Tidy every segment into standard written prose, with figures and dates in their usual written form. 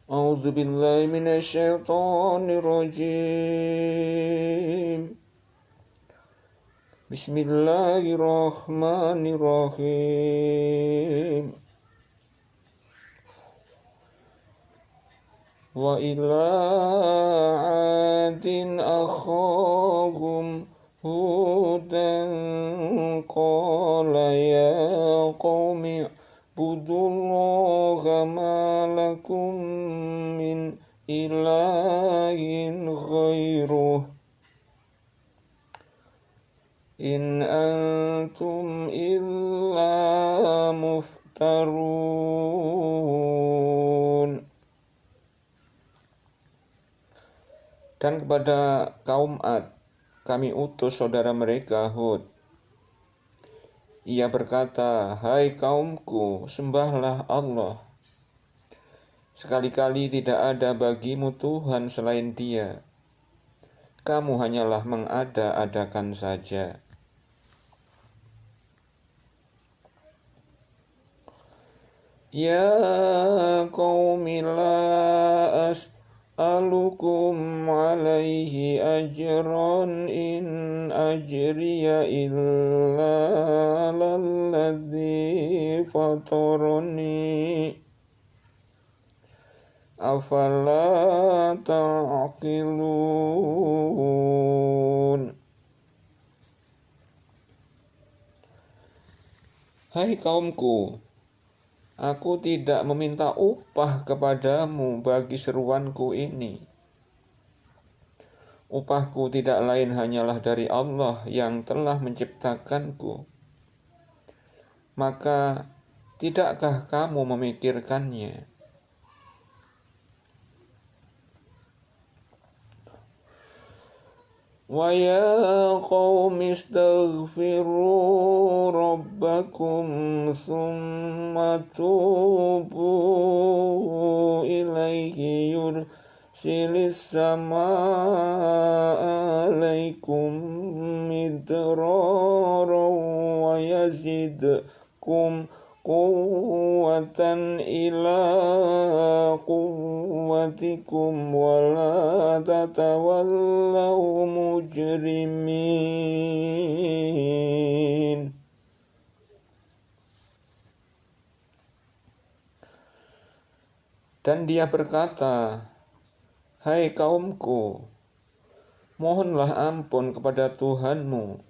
A'udzu billahi minasyaitonir rajim. Bismillahirrahmanirrahim. Wa ila 'adin akhahum hudan qala ya qaumi budullaha ma lakum min ilahin ghairuh in antum illa muftarun. Dan kepada kaum Ad kami utus saudara mereka Hud. Ia berkata, "Hai kaumku, sembahlah Allah. Sekali-kali tidak ada bagimu Tuhan selain Dia. Kamu hanyalah mengada-adakan saja." Ya qaumi la as'alukum alaihi ajran in ajriya illa lalladzi fatarani afala ta'qilun. Hai kaumku, aku tidak meminta upah kepadamu bagi seruanku ini. Upahku tidak lain hanyalah dari Allah yang telah menciptakanku. Maka tidakkah kamu memikirkannya? Wa ya qaumi astaghfiru rabbakum thumma tubu ilaihi yursilis samaa alaikum midrara wa yazidkum quwwatan ila quwwatikum wa la tatawallaw mujrimin. Dan dia berkata, "Hai kaumku, mohonlah ampun kepada Tuhanmu,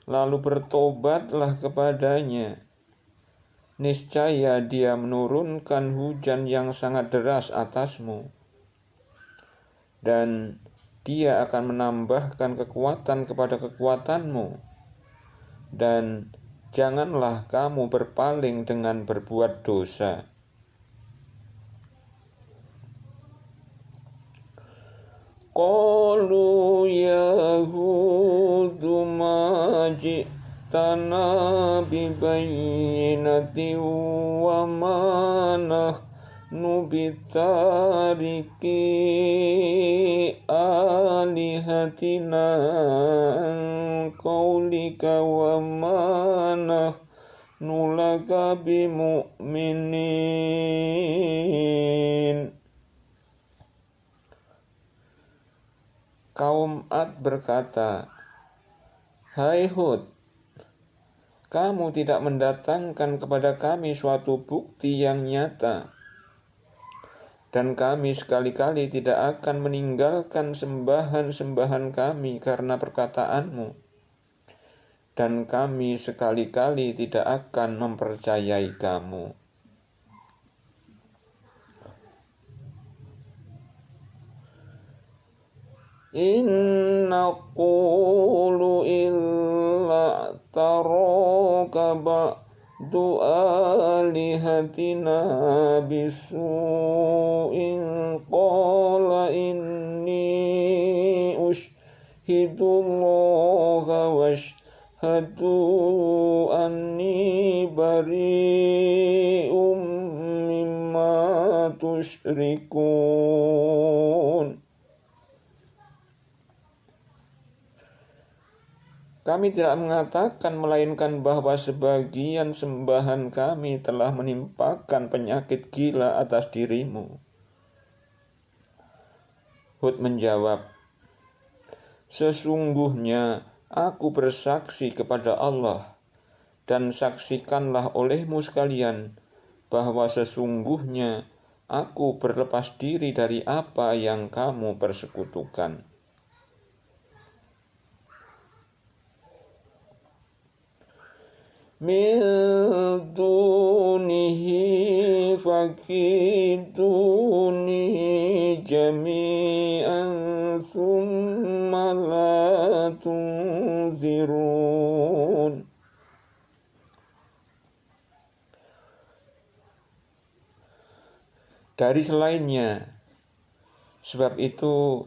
lalu bertobatlah kepadanya. Niscaya Dia menurunkan hujan yang sangat deras atasmu, dan Dia akan menambahkan kekuatan kepada kekuatanmu, dan janganlah kamu berpaling dengan berbuat dosa." Qalu ya Hudu ma ji'tana bibayyinatin wa ma nahnu bitariki alihatina an qaulika wa ma nahnu laka bimu'minin. Kaum Ad berkata, "Hai Hud, kamu tidak mendatangkan kepada kami suatu bukti yang nyata, dan kami sekali-kali tidak akan meninggalkan sembahan-sembahan kami karena perkataanmu, dan kami sekali-kali tidak akan mempercayai kamu." Inna qulu illa taraka ba'du alihatina bisu'in qala inni ushhidullaha washhadu anni bari'um mimma tusyrikun. Kami tidak mengatakan melainkan bahwa sebagian sembahan kami telah menimpakan penyakit gila atas dirimu. Hud menjawab, sesungguhnya aku bersaksi kepada Allah, dan saksikanlah olehmu sekalian bahwa sesungguhnya aku berlepas diri dari apa yang kamu persekutukan. Min dunihi fakiduni jami'an thumma la tunzirun. Dari selainnya, sebab itu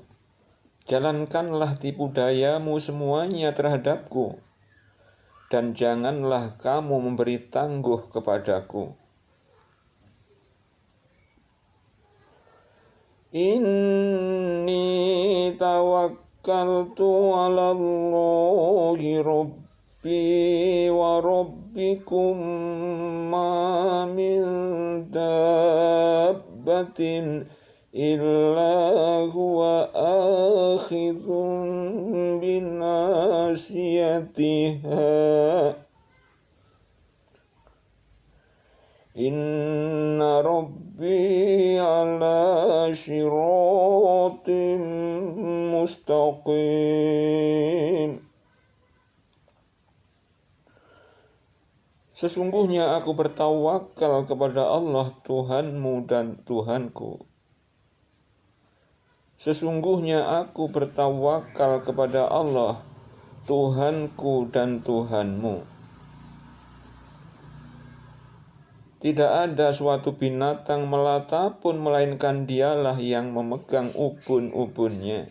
jalankanlah tipu dayamu semuanya terhadapku, dan janganlah kamu memberi tangguh kepadaku. Inni tawakkaltu ala Allahi Rabbi wa Rabbikum ma min dabbatin illa huwa akhidhun binasiyatiha. Inna Rabbi ala syiratim mustaqim. Sesungguhnya aku bertawakal kepada Allah Tuhanmu dan Tuhanku. Sesungguhnya aku bertawakal kepada Allah Tuhanku dan Tuhanmu. Tidak ada suatu binatang melata pun melainkan dialah yang memegang ubun-ubunnya.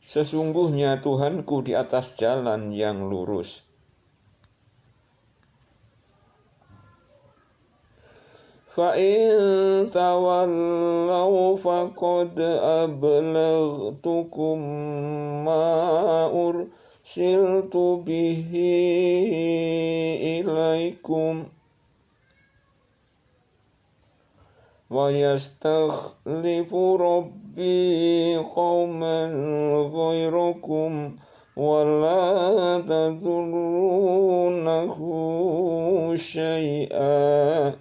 Sesungguhnya Tuhanku di atas jalan yang lurus. Fa'in tawallaw faqad ablaghtukum ma ursiltu bihi ilaikum wa yastakhlifu rabbi qauman ghairakum wa la tadurrunahu syai'a.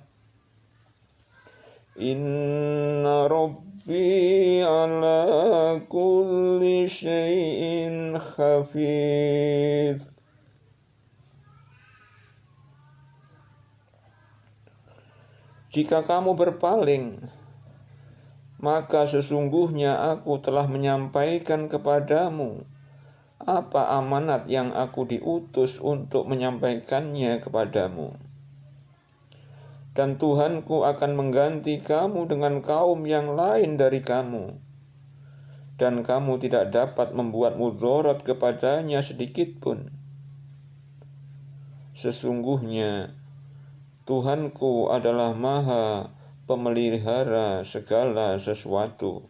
Inna rabbi ala kulli syai'in hafiz. Jika kamu berpaling, maka sesungguhnya aku telah menyampaikan kepadamu apa amanat yang aku diutus untuk menyampaikannya kepadamu. Dan Tuhanku akan mengganti kamu dengan kaum yang lain dari kamu, dan kamu tidak dapat membuat mudarat kepadanya sedikitpun. Sesungguhnya Tuhanku adalah Maha Pemelihara segala sesuatu.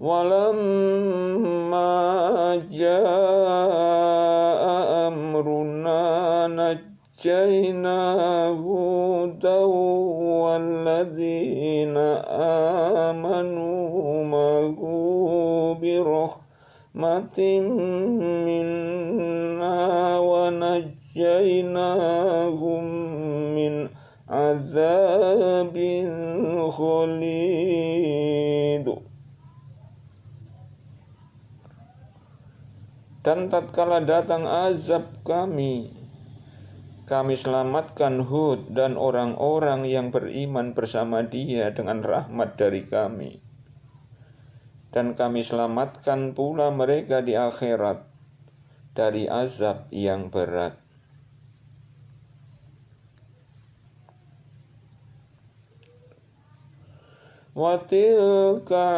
Walamma jaa amruna najjayna hudaw walladzina amanu mahu birahmatin minna wa najjaynahum min azabin khalid. Dan tatkala datang azab kami selamatkan Hud dan orang-orang yang beriman bersama dia dengan rahmat dari kami. Dan kami selamatkan pula mereka di akhirat dari azab yang berat. Wa tilka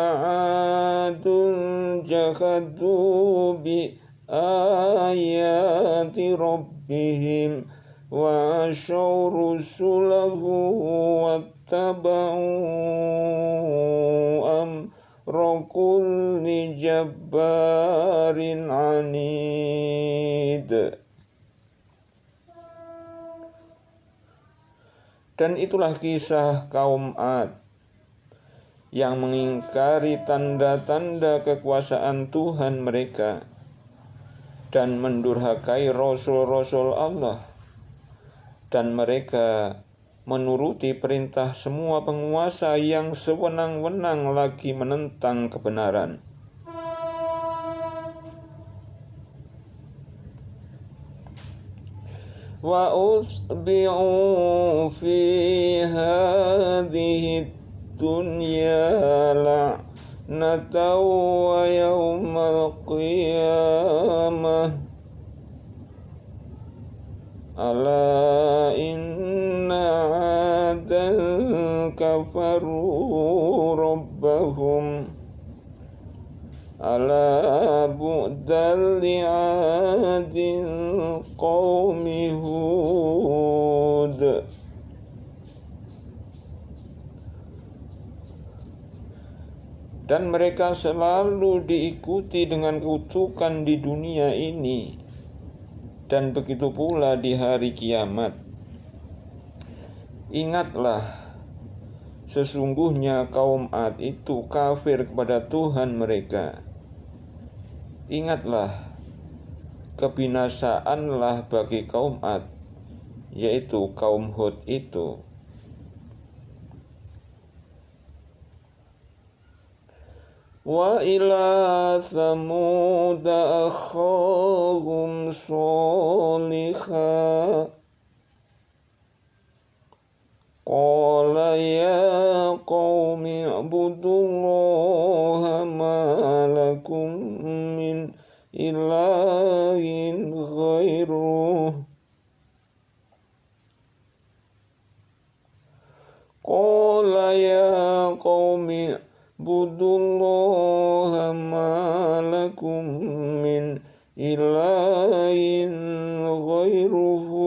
'adun jahadu bi ayati rabbihim wa asyaw rusulahu wattaba'u amra kulli jabbarin anid. Dan itulah kisah kaum Ad yang mengingkari tanda-tanda kekuasaan Tuhan mereka dan mendurhakai rasul-rasul Allah, dan mereka menuruti perintah semua penguasa yang sewenang-wenang lagi menentang kebenaran. Wa utbi'u fi hadhihi dunya la'natan wa yawmal qiyamah ala inna 'adan kafaru rabbahum ala bu'dal li'adin qaumi Hud. Dan mereka selalu diikuti dengan kutukan di dunia ini, dan begitu pula di hari kiamat. Ingatlah, sesungguhnya kaum Ad itu kafir kepada Tuhan mereka. Ingatlah, kebinasaanlah bagi kaum Ad, yaitu kaum Hud itu. Wa ila Thamud akhahum Salihah qala ya qaumi ibudullaha ma lakum min ilahin ghairuh qala ya qaumi ibudullaha ma lakum min ilahin ghairuhu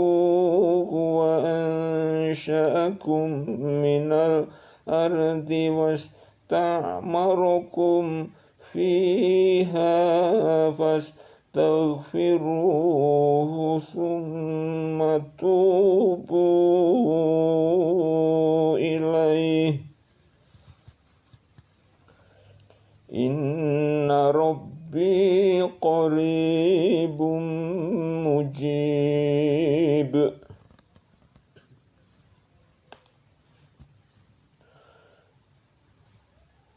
wa ansha'akum minal ardi wasta'marakum fiha fastaghfiruhu thumma tubu ilaihi inna rabbi qaribum mujib.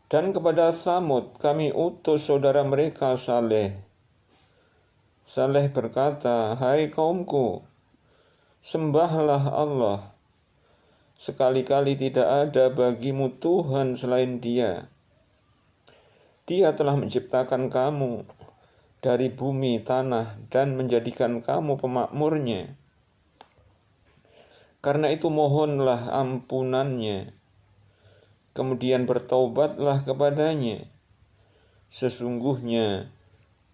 Dan kepada Tsamud kami utus saudara mereka Saleh. Saleh berkata, hai kaumku, sembahlah Allah. Sekali-kali tidak ada bagimu Tuhan selain Dia. Dia telah menciptakan kamu dari bumi, tanah, dan menjadikan kamu pemakmurnya. Karena itu mohonlah ampunannya, kemudian bertaubatlah kepadanya. Sesungguhnya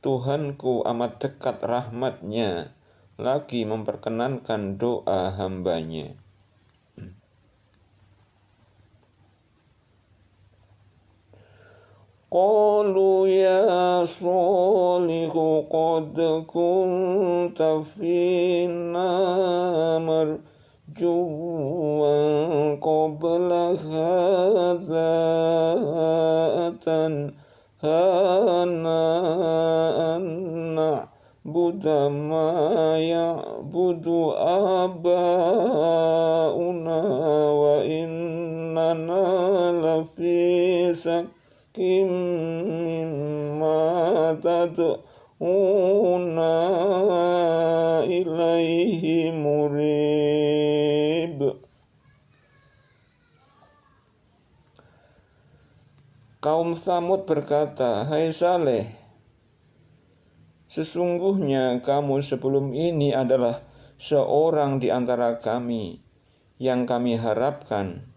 Tuhanku amat dekat rahmatnya, lagi memperkenankan doa hambanya. Qalu ya Salihu qad kunta fina marjuwan qabla hadza atanhana an na'budu ma ya'budu abauna wa innana lafi Kim mimma tad'una ilaihi murib. Kaum Tsamud berkata, hai Saleh, sesungguhnya kamu sebelum ini adalah seorang di antara kami yang kami harapkan.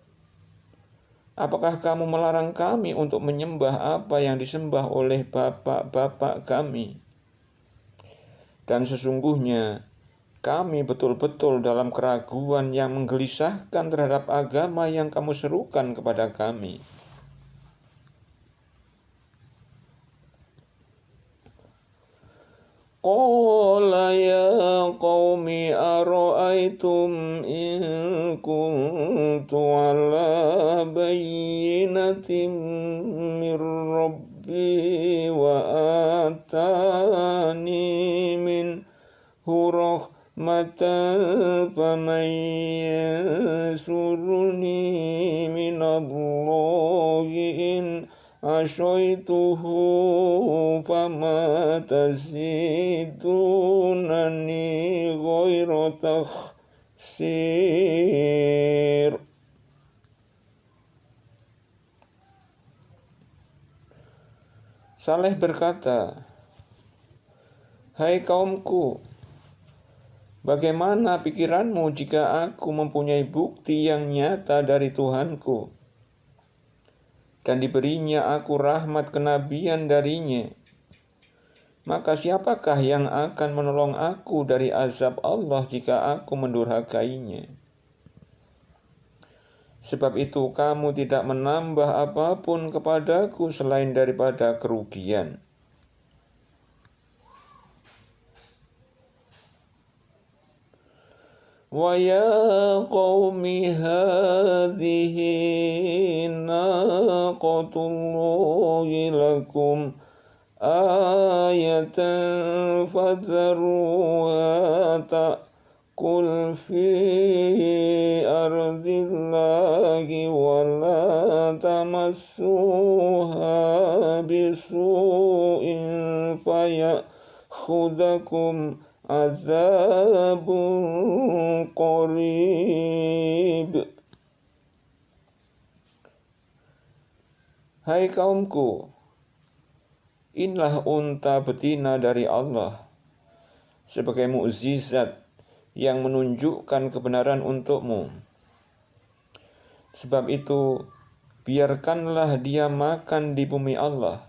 Apakah kamu melarang kami untuk menyembah apa yang disembah oleh bapak-bapak kami? Dan sesungguhnya kami betul-betul dalam keraguan yang menggelisahkan terhadap agama yang kamu serukan kepada kami. قال يا قوم أرأيتم إن كنت على بينة من ربي وآتاني منه رحمة فمن ينصرني من الله إن عصيته فما تزيدونني غير تخسير. Saleh berkata, "Hai kaumku, bagaimana pikiranmu jika aku mempunyai bukti yang nyata dari Tuhanku dan diberinya aku rahmat kenabian darinya? Maka siapakah yang akan menolong aku dari azab Allah jika aku mendurhakainya? Sebab itu kamu tidak menambah apapun kepadaku selain daripada kerugian." Wa ya qaumi hadhihi naqatullahi lakum ayatan fadharuha ta'kul fi ardillahi wa la tamassuha bisu'in fayakhudakum azabun qarib. Hai kaumku, inilah unta betina dari Allah sebagai mukjizat yang menunjukkan kebenaran untukmu. Sebab itu, biarkanlah dia makan di bumi Allah,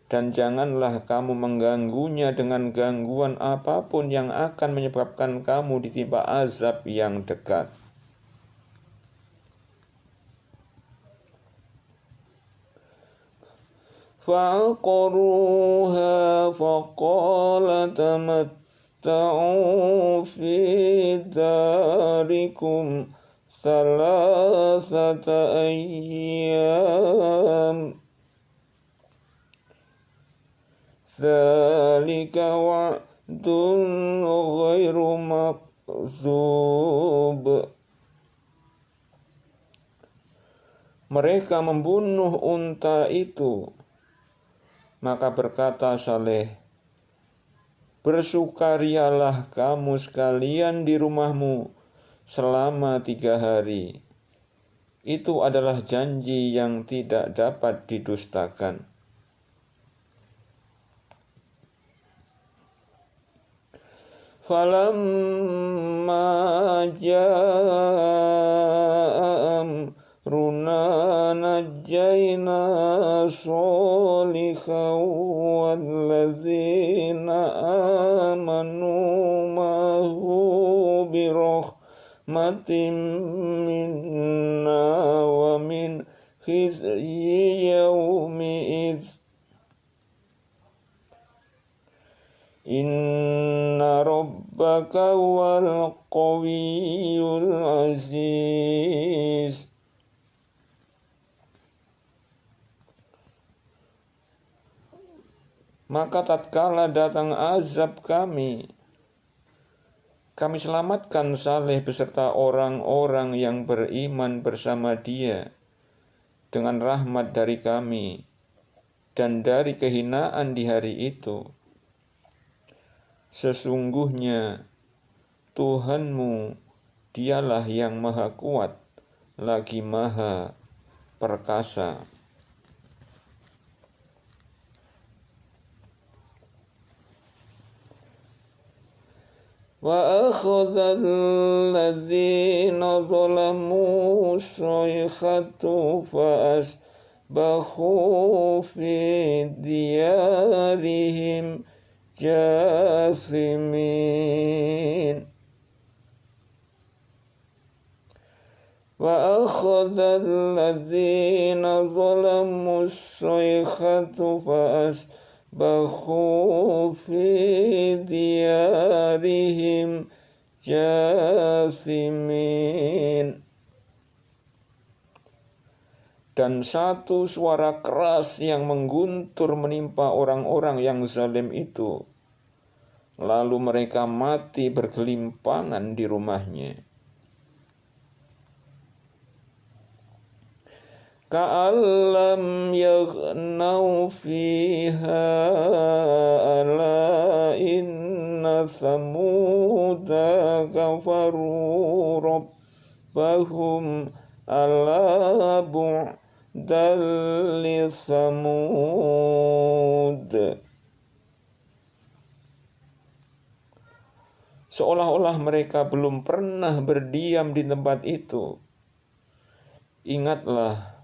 dan janganlah kamu mengganggunya dengan gangguan apapun yang akan menyebabkan kamu ditimpa azab yang dekat. فَعَقَرُوهَا فَقَالَ تَمَتَّعُوا فِي دَارِكُمْ ثَلَاثَةَ أَيَّامٍ ذَلِكَ وَعْدٌ غَيْرُ مَكْذُوبٍ. Mereka membunuh unta itu. Maka berkata Saleh, "Bersukarialah kamu sekalian di rumahmu selama 3 hari. Itu adalah janji yang tidak dapat didustakan." Falamma jaa amruna najjayna shalihan walladzina amanu ma'ahu birahmatin minna wa min khizyi yawmi'idz inna rabbaka wal qawiyyul aziz. Maka tatkala datang azab kami selamatkan Saleh beserta orang-orang yang beriman bersama dia dengan rahmat dari kami dan dari kehinaan di hari itu. Sesungguhnya Tuhanmu dialah yang maha kuat lagi maha perkasa. Wa akhadha alladhina zalamu sayhatu fa asbahu fi diyarihim jathimin. Wa akhadha alladhina zalamu sayhatu fa asbahu fi diyarihim jathimin. Dan satu suara keras yang mengguntur menimpa orang-orang yang zalim itu. Lalu mereka mati bergelimpangan di rumahnya. Ka'allam yaghnau fiha ala inna thamuda kafaru rabbahum ala bu'dal li Thamud. Seolah-olah mereka belum pernah berdiam di tempat itu. Ingatlah,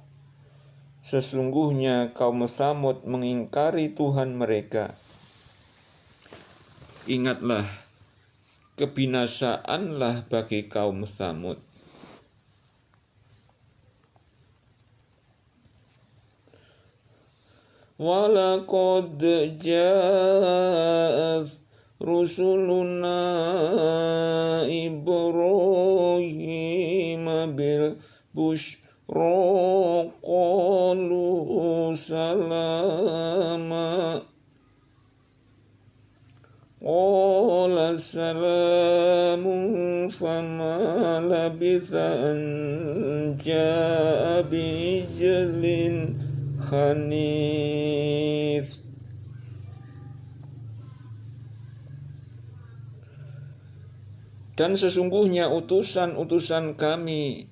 sesungguhnya kaum Tsamud mengingkari Tuhan mereka. Ingatlah, kebinasaanlah bagi kaum Tsamud. Walaqad ja'at rusuluna Ibrahim bil bushra qalu salama qala salamun fama labitha an ja'a bijlin khanith. Dan sesungguhnya utusan-utusan kami,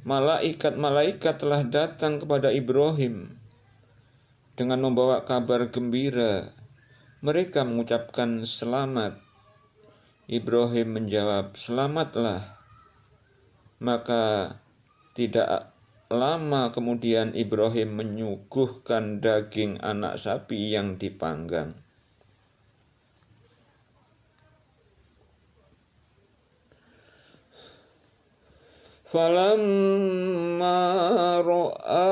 malaikat-malaikat telah datang kepada Ibrahim dengan membawa kabar gembira. Mereka mengucapkan selamat. Ibrahim menjawab, selamatlah. Maka tidak lama kemudian Ibrahim menyuguhkan daging anak sapi yang dipanggang. Falamma ra'a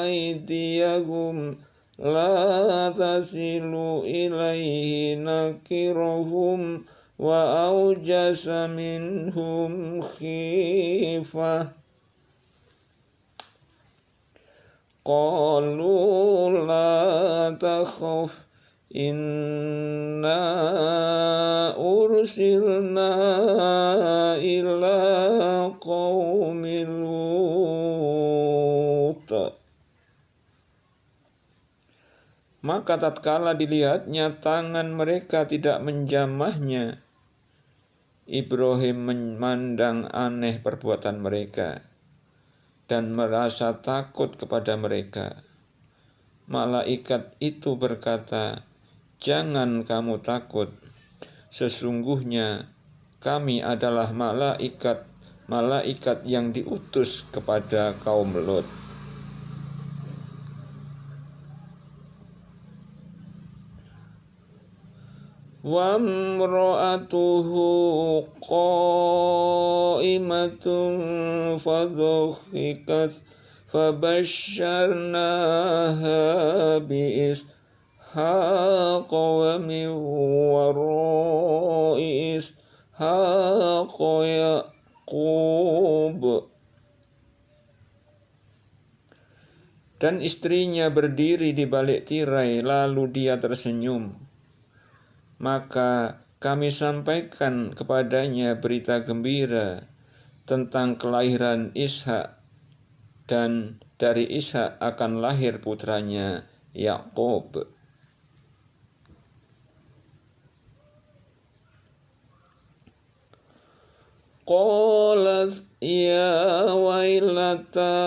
aydiyahum la tasilu ilaihi nakirahum wa aujasa minhum khifah. Qalu la takhaf inna ursilna ila qaumi Lut. Maka tatkala dilihatnya tangan mereka tidak menjamahnya, Ibrahim memandang aneh perbuatan mereka dan merasa takut kepada mereka. Malaikat itu berkata, jangan kamu takut, sesungguhnya kami adalah malaikat yang diutus kepada kaum Lot. Wa imra'atuhu qa'imatun fadhahikat fabashsharnaha bi'ishaq wa min wara'i ishaq Yaqub. Dan istrinya berdiri di balik tirai, lalu dia tersenyum. Maka kami sampaikan kepadanya berita gembira tentang kelahiran Ishak, dan dari Ishak akan lahir putranya Yaqub. Qalat ya wailata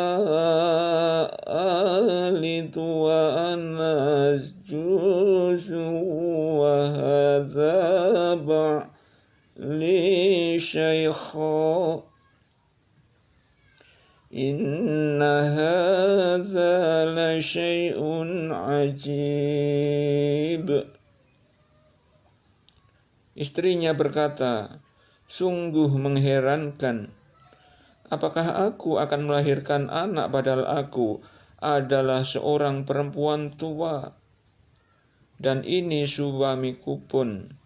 alidu wa ana asjuzu wa hadha ba'li shaykha inna hadha la syai'un ajib. Istrinya berkata, sungguh mengherankan. Apakah aku akan melahirkan anak padahal aku adalah seorang perempuan tua? dan ini suamiku pun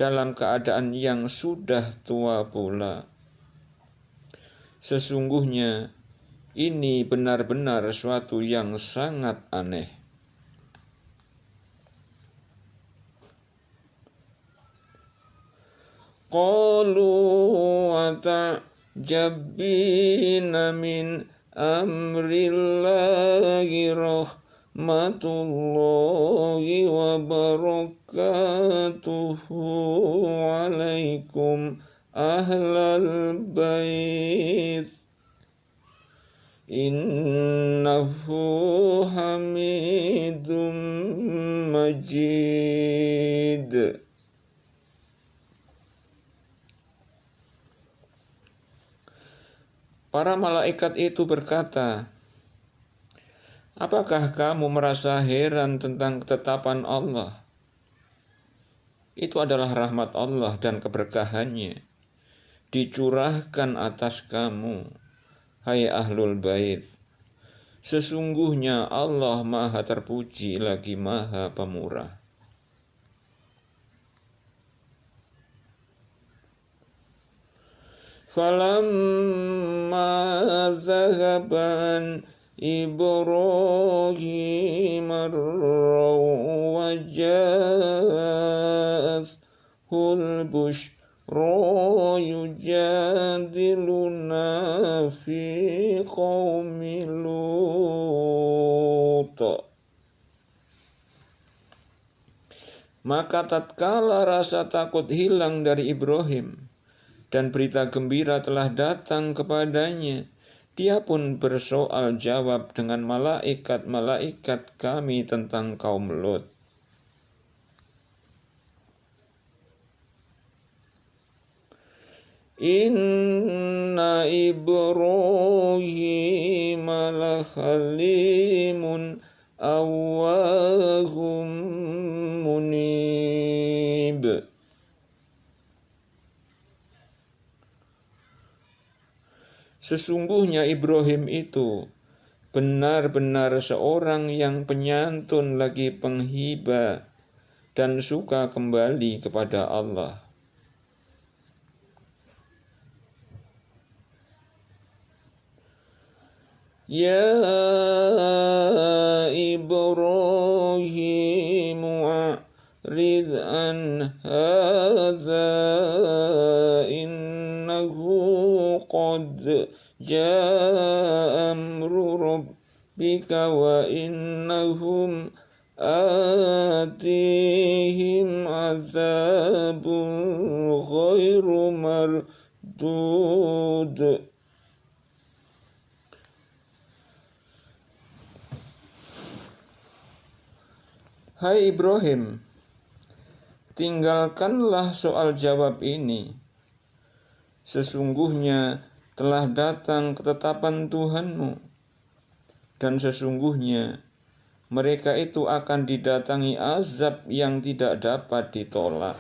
dalam keadaan yang sudah tua pula. Sesungguhnya ini benar-benar suatu yang sangat aneh. Qalu wa ta'jabbina min amrillahi rahmatullahi wa barakatuhu alaikum ahlal bait innahu hamidum majid. Para malaikat itu berkata, apakah kamu merasa heran tentang ketetapan Allah? Itu adalah rahmat Allah dan keberkahannya dicurahkan atas kamu, hai ahlul bait. Sesungguhnya Allah maha terpuji lagi maha pemurah. Falamma dhahaban Ibrahim wa ja'athul bushra yujadiluna fi qaumi Lut. Maka tatkala rasa takut hilang dari Ibrahim dan berita gembira telah datang kepadanya, dia pun bersoal jawab dengan malaikat-malaikat kami tentang kaum Lut. Inna Ibrahim lahalimun awwahum munib. Sesungguhnya Ibrahim itu benar-benar seorang yang penyantun lagi penghibah dan suka kembali kepada Allah. Ya Ibrahim a'rid an hadza innahu qad ja'a amru rabbika wa innahum atihim azabun ghairu mardud. Hai Ibrahim, tinggalkanlah soal jawab ini. Sesungguhnya telah datang ketetapan Tuhanmu, dan sesungguhnya mereka itu akan didatangi azab yang tidak dapat ditolak.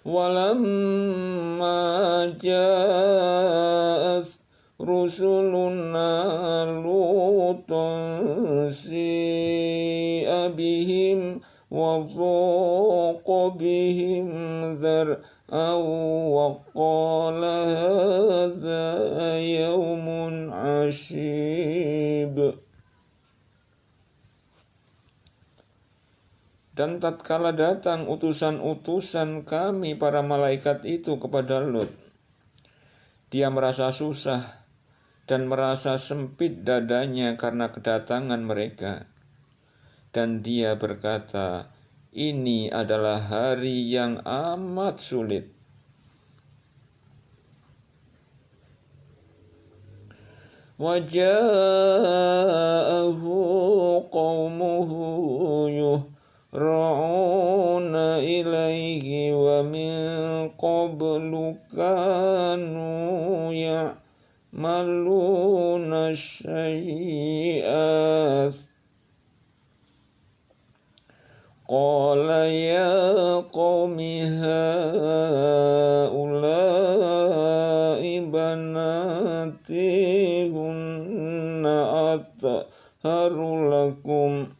Walamma ja'at rusuluna lutan si'a bihim wa dhaqa bihim dhar'an wa qala hadza yawmun ashib. Dan tatkala datang utusan-utusan kami para malaikat itu kepada Lut, dia merasa susah dan merasa sempit dadanya karena kedatangan mereka. Dan dia berkata, ini adalah hari yang amat sulit. Waja'ahu qaumuhu yuhra'una ilaihi wa min qablu kanu ya'maluna syai'at. Qala ya qaumi ha'ulai banati hunna lakum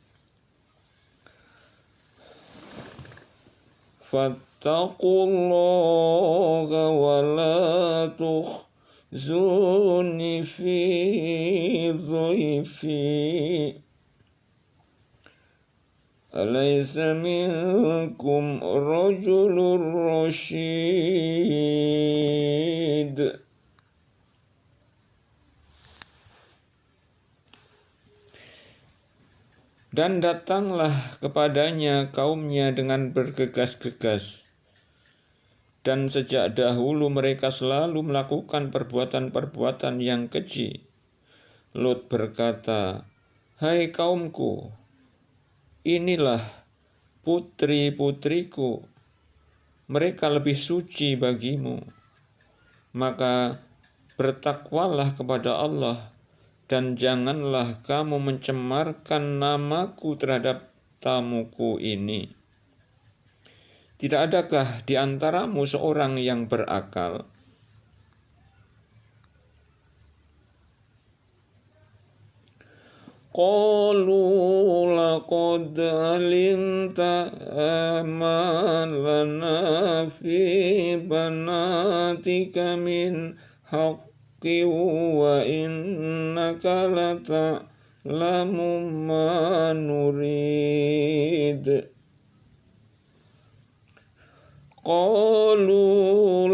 fattaqullaha wa la tukhzuni fi dhaifi alaysa minkum rajulur rasyid. Dan datanglah kepadanya kaumnya dengan bergegas-gegas. Dan sejak dahulu mereka selalu melakukan perbuatan-perbuatan yang keji. Lut berkata, "Hai kaumku, inilah putri-putriku, mereka lebih suci bagimu. Maka bertakwalah kepada Allah, dan janganlah kamu mencemarkan namaku terhadap tamuku ini. Tidak adakah di antaramu seorang yang berakal?" Qalu laqad alimta ma lana fi banatika min haqqi wa innaka lata'lamu ma nurid. Qalu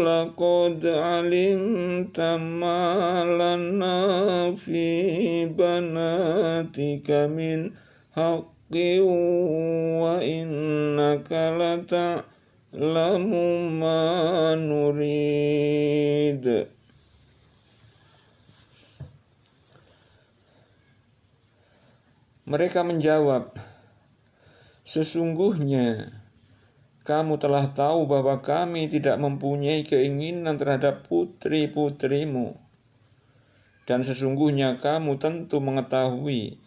laqad alimta ma lana fi banatika min haqqi wa innaka lata'lamu ma nurid. Mereka menjawab, "Sesungguhnya kamu telah tahu bahwa kami tidak mempunyai keinginan terhadap putri-putrimu. Dan sesungguhnya kamu tentu mengetahui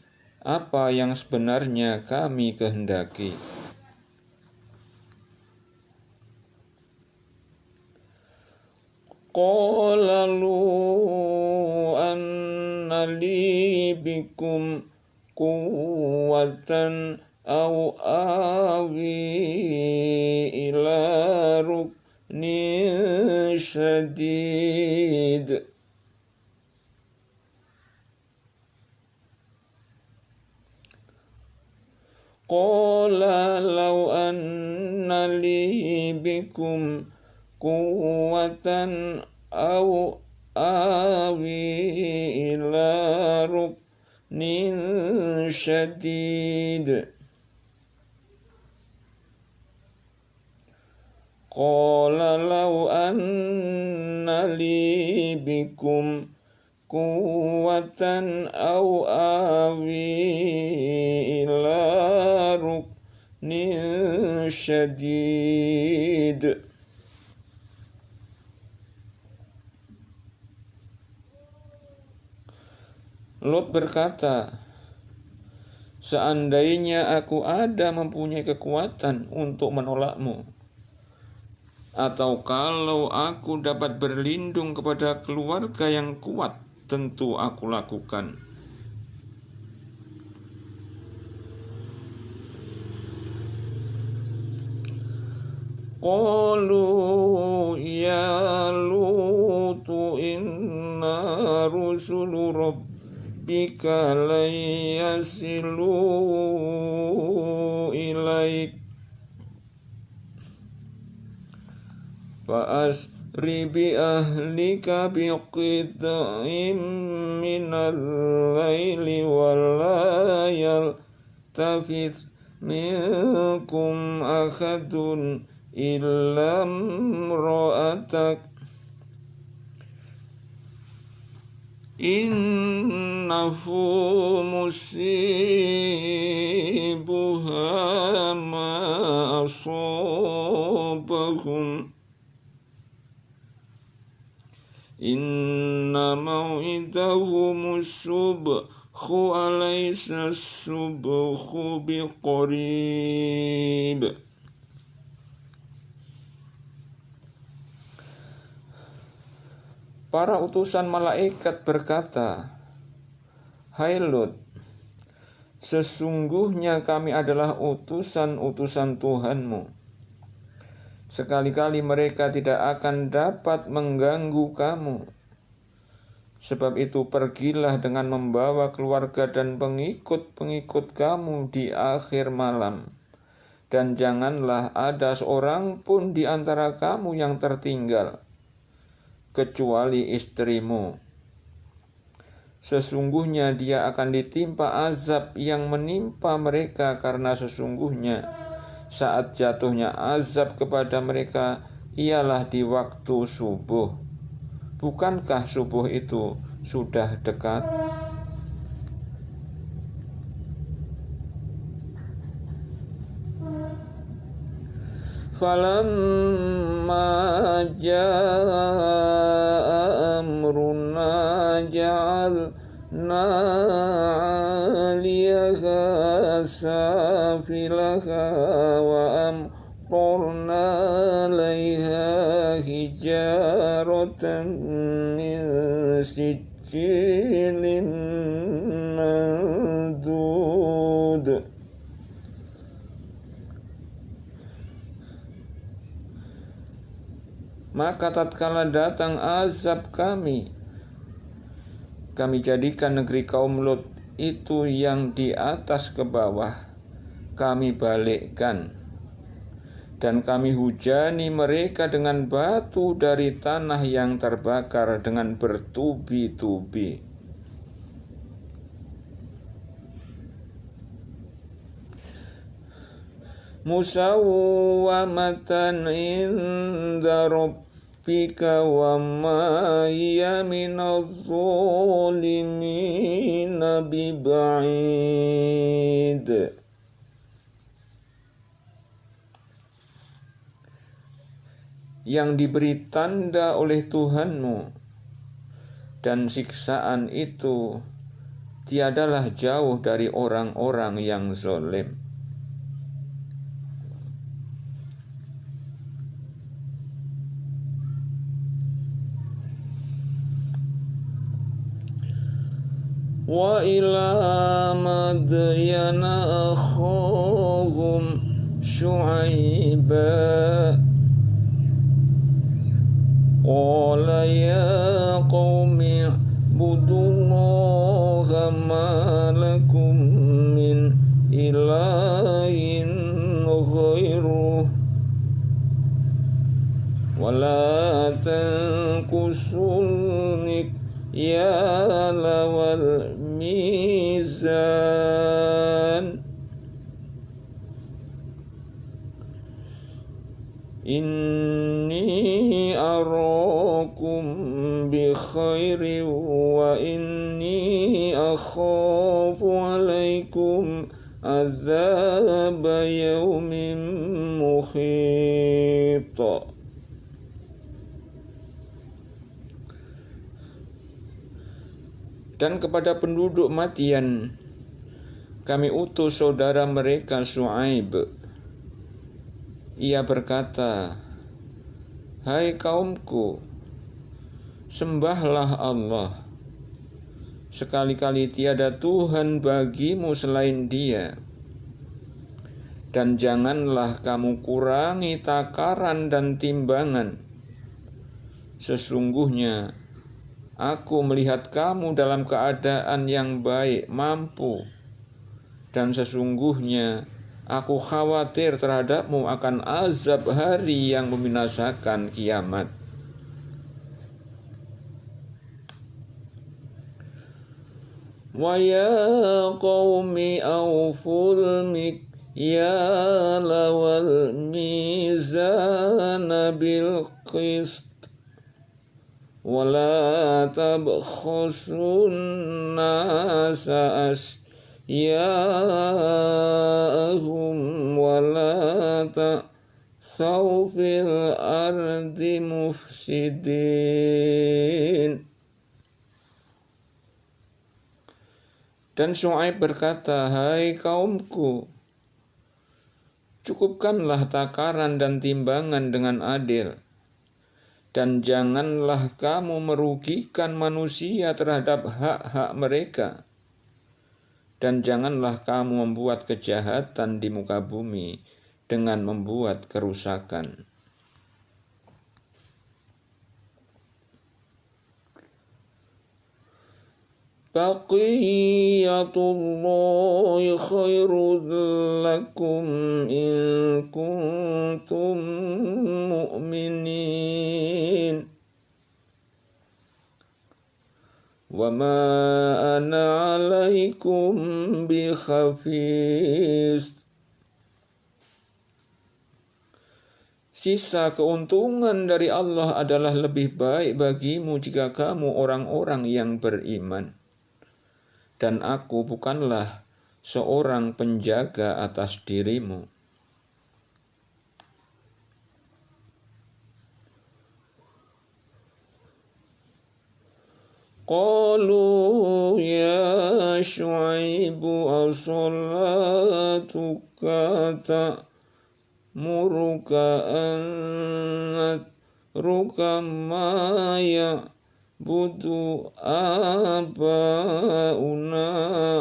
apa yang sebenarnya kami kehendaki." Qala lu anna li bikum quwwatan aw awi ila ruknin syadid. Qala law anna li bikum quwwatan aw awi ila ruknin syadid. Qala law anna li bikum quwwatan aw awi ila ruknin syadid. Lot berkata, "Seandainya aku ada mempunyai kekuatan untuk menolakmu, atau kalau aku dapat berlindung kepada keluarga yang kuat, tentu aku lakukan." Qalu ya Lutu inna rusulu rabbika lan yasilu ilaik fa'asri bi ahlika biqit'in minal laili wa la yaltafit minkum ahadun illa imra'atak innahu musibuha ma asabahum inna maw'idahumus subhu alaysa subhu biqarib. Para utusan malaikat berkata, "Hai Lut, Sesungguhnya kami adalah utusan-utusan Tuhanmu. Sekali-kali mereka tidak akan dapat mengganggu kamu. Sebab itu pergilah dengan membawa keluarga dan pengikut-pengikut kamu di akhir malam. Dan janganlah ada seorang pun di antara kamu yang tertinggal, kecuali istrimu. Sesungguhnya dia akan ditimpa azab yang menimpa mereka, karena sesungguhnya saat jatuhnya azab kepada mereka ialah di waktu subuh. Bukankah subuh itu sudah dekat? Falamma jaa amruna ja'alna 'aliyaha safilaha wa amtarna 'alaiha hijaratan min sijilin mandud. Maka tatkala datang azab kami jadikan negeri kaum Lut itu yang di atas ke bawah, kami balikkan. Dan kami hujani mereka dengan batu dari tanah yang terbakar dengan bertubi-tubi. Musawwamatan inda rabbika wa ma hiya minadh dhalimina biba'id. Yang diberi tanda oleh Tuhanmu, dan siksaan itu tiadalah jauh dari orang-orang yang zalim. Wa ila madyana akhahum Syu'aiba qala ya qaumi ibudullaha ma lakum min ilahin ghairuh wa la tanqusul mikyala wal mizan inni arakum bi khairin wa inni akhafu alaikum azab yaumin muhit. Dan kepada penduduk Madian kami utus saudara mereka Syu'aib. Ia berkata, hai kaumku, sembahlah Allah. Sekali-kali tiada Tuhan bagimu selain Dia. Dan janganlah kamu kurangi takaran dan timbangan. Sesungguhnya aku melihat kamu dalam keadaan yang baik, mampu. Dan sesungguhnya aku khawatir terhadapmu akan azab hari yang membinasakan, kiamat. Wa ya qaumi awful mikyala wal mizana bil qist wa la tabkhasun nasa asya'ahum wa la ta'thaw fil ardi mufsidin. Dan Syu'aib berkata, hai kaumku, cukupkanlah takaran dan timbangan dengan adil, dan janganlah kamu merugikan manusia terhadap hak-hak mereka. dan janganlah kamu membuat kejahatan di muka bumi dengan membuat kerusakan. Baqiyatullahi khairul lakum in kuntum mu'minin. Wa ma ana 'alaikum bihafiz. Sisa keuntungan dari Allah adalah lebih baik bagimu jika kamu orang-orang yang beriman. Dan aku bukanlah seorang penjaga atas dirimu. Qalu ya Syu'aibu as-salatuka ta'muruka an natruka ma budu abauna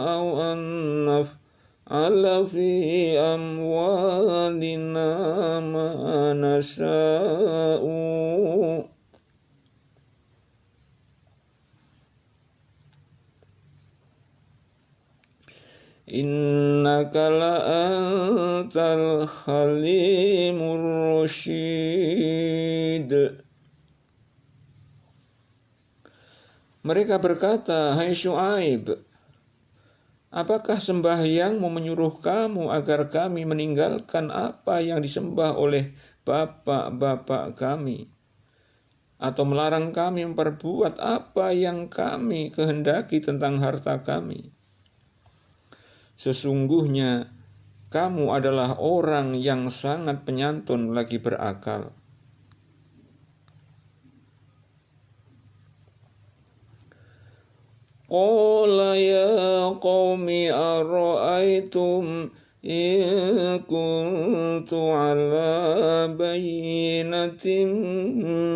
aw an naf'ala fi amwalina ma nasa'u. Innaka la antal halimur rasyid. Mereka berkata, "Hai Syuaib, apakah sembahyangmu menyuruh kamu agar kami meninggalkan apa yang disembah oleh bapak-bapak kami, atau melarang kami memperbuat apa yang kami kehendaki tentang harta kami? Sesungguhnya kamu adalah orang yang sangat penyantun lagi berakal." Qala ya qaumi ara'aytum in kuntu ala bayyinatin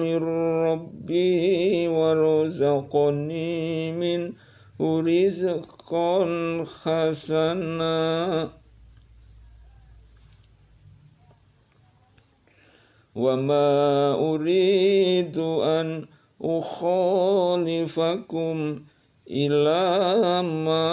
min rabbi wa razaqani min rizqan hasana wa ma uridu an ukhalifakum ila ma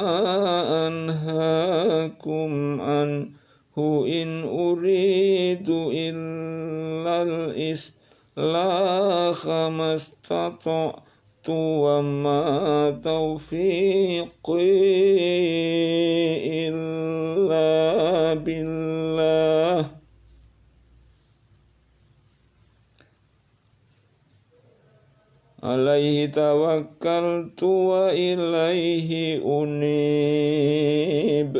anhaakum anhu in uridu illal islaha mastata'tu wa ma taufiqi illa billah. Alaihi tawakkaltu wa ilaihi unib.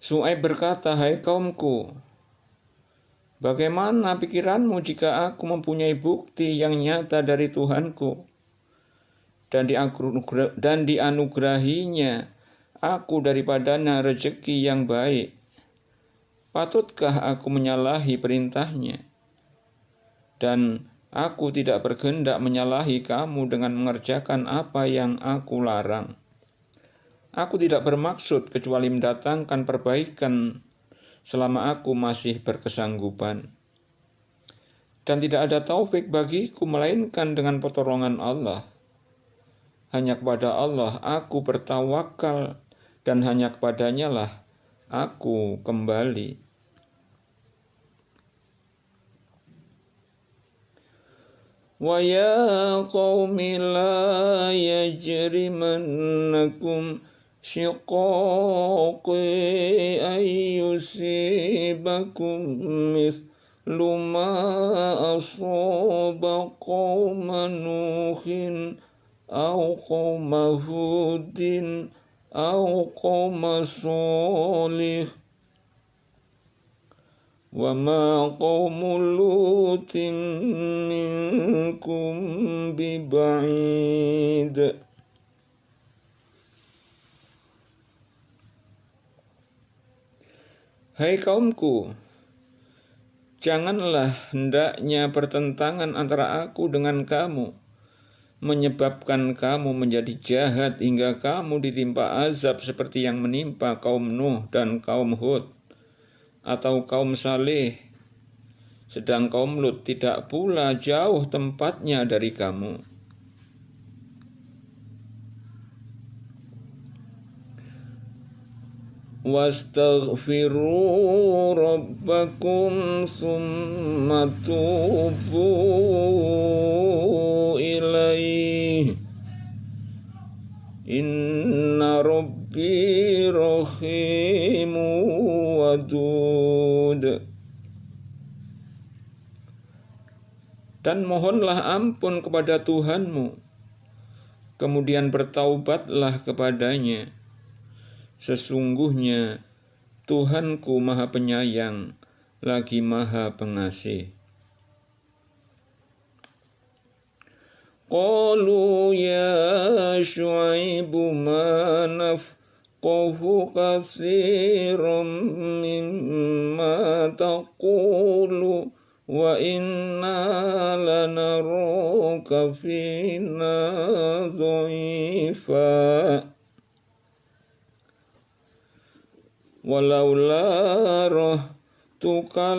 Syuaib berkata, "Hai kaumku, bagaimana pikiranmu jika aku mempunyai bukti yang nyata dari Tuhanku dan dianugerahinya aku daripadanya rezeki yang baik? Patutkah aku menyalahi perintahnya? Dan aku tidak berkehendak menyalahi kamu dengan mengerjakan apa yang aku larang. Aku tidak bermaksud kecuali mendatangkan perbaikan selama aku masih berkesanggupan. Dan tidak ada taufik bagiku melainkan dengan pertolongan Allah. Hanya kepada Allah aku bertawakal dan hanya kepadanya lah aku kembali." Wa ya qaumi la yajrimannakum shiqaqi ayyusibakum mithlu ma asaba qauma Nuhin aw qauma Hudin aw qauma Salih wa ma qaumu Lutin minkum biba'id. Hai kaumku, Janganlah hendaknya pertentangan antara aku dengan kamu menyebabkan kamu menjadi jahat hingga kamu ditimpa azab seperti yang menimpa kaum Nuh dan kaum Hud atau kaum Saleh, sedang kaum Lut tidak pula jauh tempatnya dari kamu. Wastaghfiru rabbakum summa tubu ilaihi inna rabbi rahimu wadud. Dan mohonlah ampun kepada Tuhanmu, kemudian bertaubatlah kepadanya. Sesungguhnya Tuhanku Maha Penyayang lagi Maha Pengasih. Qalu ya Syuaibu ma nafqahu katsiran mimma taqulu wa inna lanaraka fina dha'ifa walaula rahtuka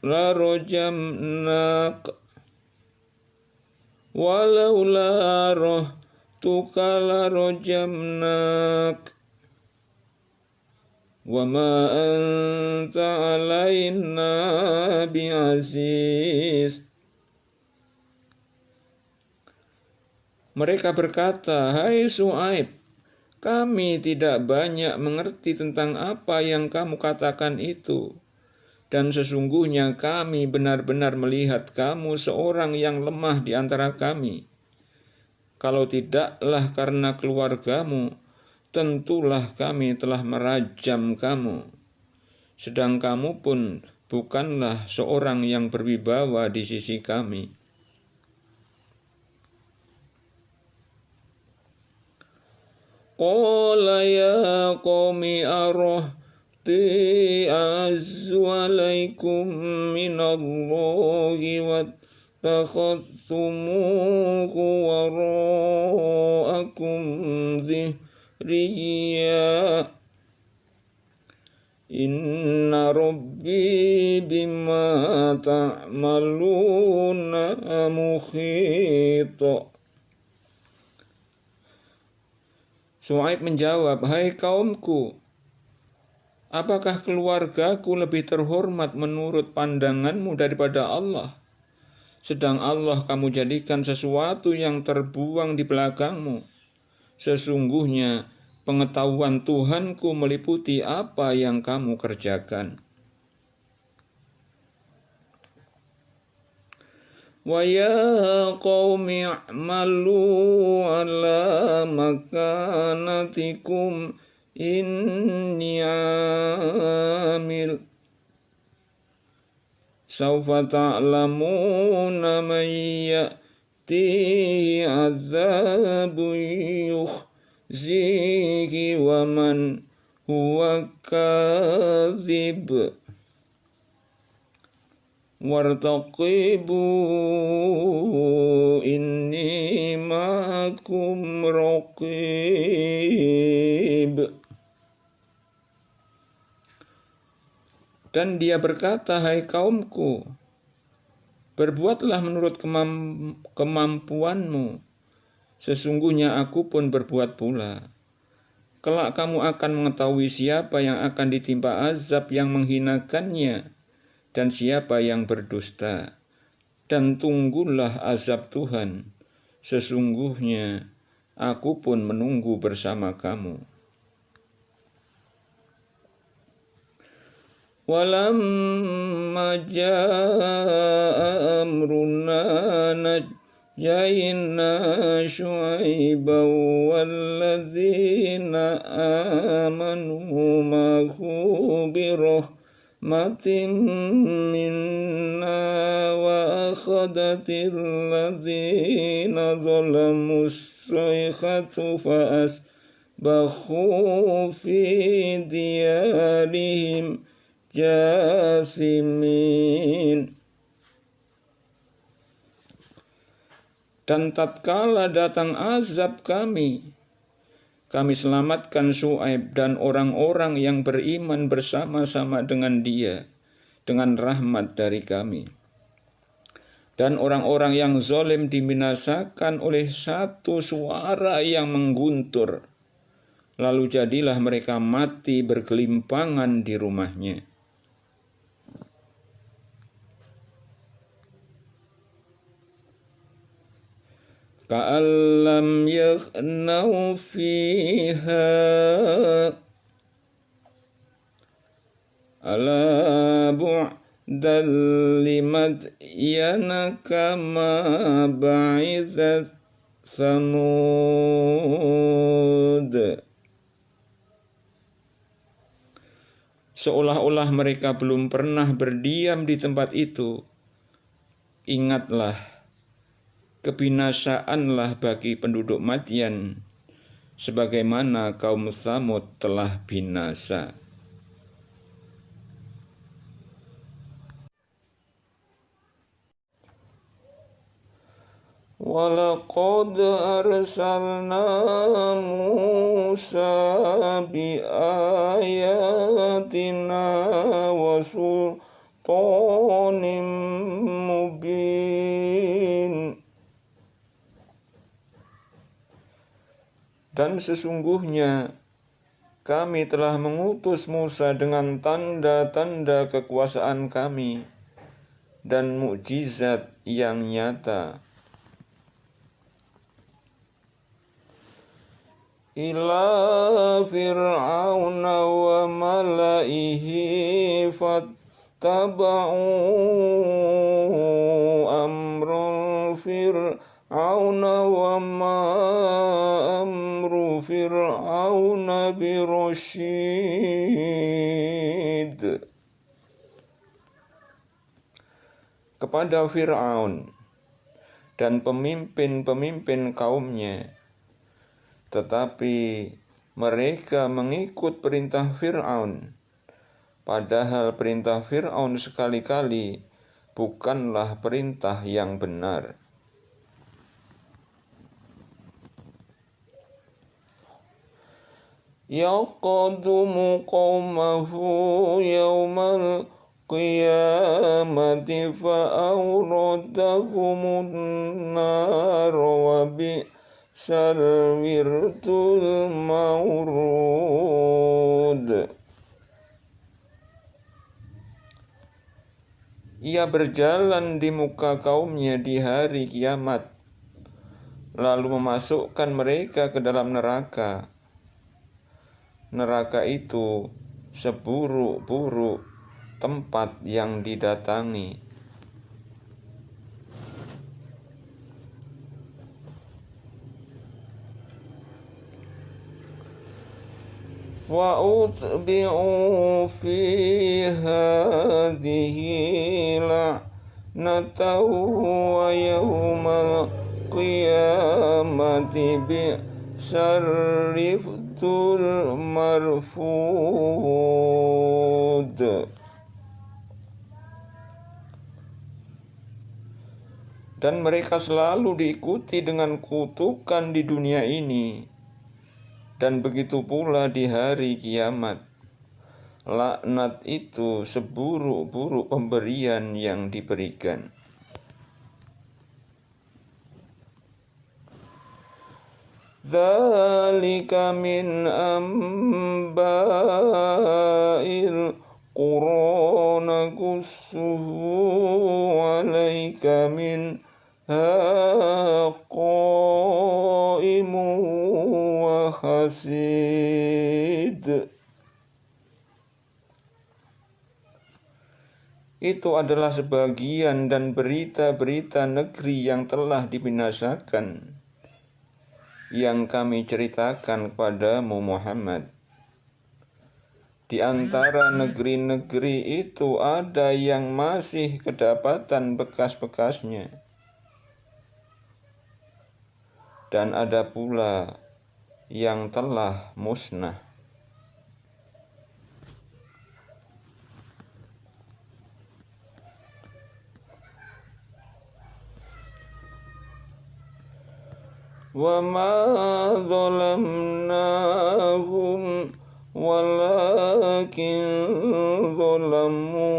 larajamnak walaula rahtuka larajamnak wa ma anta alaina bi'aziz. Mereka berkata, hai Syuaib, kami tidak banyak mengerti tentang apa yang kamu katakan itu. Dan sesungguhnya kami benar-benar melihat kamu seorang yang lemah di antara kami. Kalau tidaklah karena keluargamu, tentulah kami telah merajam kamu. Sedang kamu pun bukanlah seorang yang berwibawa di sisi kami. Qala ya qawmi arahti azzu alaikum minallahi wattakhadtumuhu wara'akum dhihriya inna rabbi bima ta'maluna muhita. Syuaib menjawab, hai kaumku, apakah keluargaku lebih terhormat menurut pandanganmu daripada Allah? Sedang Allah kamu jadikan sesuatu yang terbuang di belakangmu. Sesungguhnya pengetahuan Tuhanku meliputi apa yang kamu kerjakan. Wa ya qaumi a'malu ala makanatikum inni amil sawfa ta'lamuna man ya'tihi adzabu yukhzihi wa man huwa kadzib wartaqibu inni ma'akum raqib. Dan dia berkata, hai kaumku, berbuatlah menurut kemampuanmu. Sesungguhnya aku pun berbuat pula. Kelak kamu akan mengetahui siapa yang akan ditimpa azab yang menghinakannya dan siapa yang berdusta. Dan tunggulah azab Tuhan. Sesungguhnya aku pun menunggu bersama kamu. Walamma jaa amruna najjayna Syuaiban walladzina amanu ma'ahu birahmatin minna wa akhadatil ladzina zalamus sayhatu fa'asbahu fi diyarihim jasimin. Dan tatkala datang azab kami selamatkan Syuaib dan orang-orang yang beriman bersama-sama dengan dia dengan rahmat dari kami. Dan orang-orang yang zalim dibinasakan oleh satu suara yang mengguntur. Lalu jadilah mereka mati bergelimpangan di rumahnya. Ka'allam yaghnau fiha ala bu'dal limadyana kama ba'ithat Thamud. Seolah-olah mereka belum pernah berdiam di tempat itu. Ingatlah, kebinasaanlah bagi penduduk Madyan, sebagaimana kaum Thamud telah binasa. Walaqad arsalna Musa biayatina wa sultanin mubin. Dan sesungguhnya kami telah mengutus Musa dengan tanda-tanda kekuasaan kami dan mukjizat yang nyata. Ila fir'auna wa malaihi fattaba'u amran fir'auna wa ma amru fir'auna birasyid. Kepada Fir'aun dan pemimpin-pemimpin kaumnya, tetapi mereka mengikut perintah Fir'aun, padahal perintah Fir'aun sekali-kali bukanlah perintah yang benar. Yaqadumu qawmahu yawmal qiyamati fa'awradahumun nar wa Salwirtul maurud. Ia berjalan di muka kaumnya di hari kiamat, lalu memasukkan mereka ke dalam neraka. Neraka itu seburuk-buruk tempat yang didatangi. Wa utbi'u fi hadhihi la'natan wa yawmal qiyamati bi'sarriftul marfud. Dan mereka selalu diikuti dengan kutukan di dunia ini. Dan begitu pula di hari kiamat. Laknat itu seburuk-buruk pemberian yang diberikan. Dzalika min amba'il qura naqussuhu 'alaika min qa'imun wa hasid. Itu adalah sebagian dan berita-berita negeri yang telah dibinasakan, yang kami ceritakan kepadamu Muhammad. Di antara negeri-negeri itu ada yang masih kedapatan bekas-bekasnya, dan ada pula yang telah musnah. وما ظلمناهم ولكن ظلموا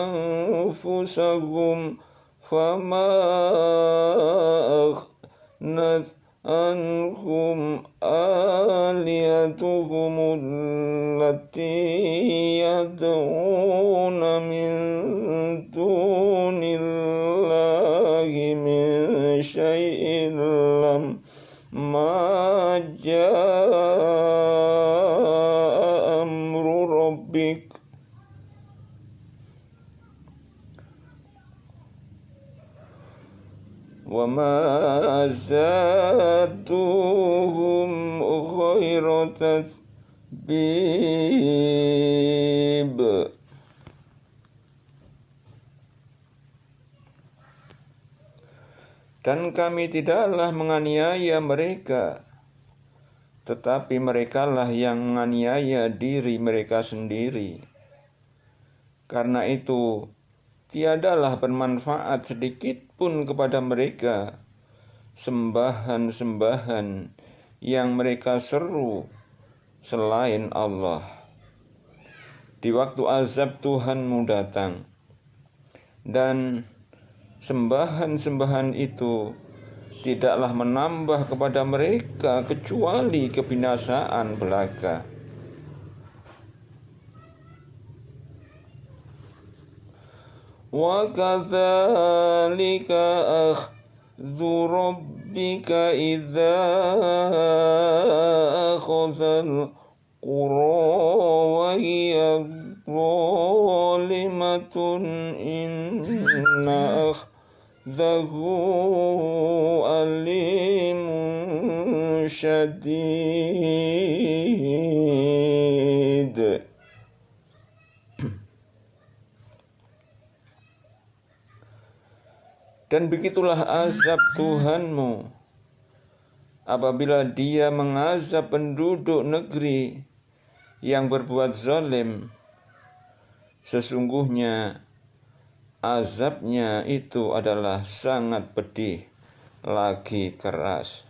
أنفسهم فما أغنت عنهم آلهتهم التي يدعون من دون الله من شيء لما جاء أمر ربك وما زادوهم غير تتبيب. Dan kami tidaklah menganiaya mereka, tetapi merekalah yang menganiaya diri mereka sendiri. Karena itu, tiadalah bermanfaat sedikit pun kepada mereka sembahan-sembahan yang mereka seru selain Allah. Di waktu azab Tuhanmu datang, dan sembahan-sembahan itu tidaklah menambah kepada mereka kecuali kebinasaan belaka. Wa kadzalika akhdhu rabbika idza akhadhal qura wa hiya zalimatun inna akhdahu alimun syadid. Dan begitulah azab Tuhanmu apabila Dia mengazab penduduk negeri yang berbuat zalim. Sesungguhnya azabnya itu adalah sangat pedih lagi keras.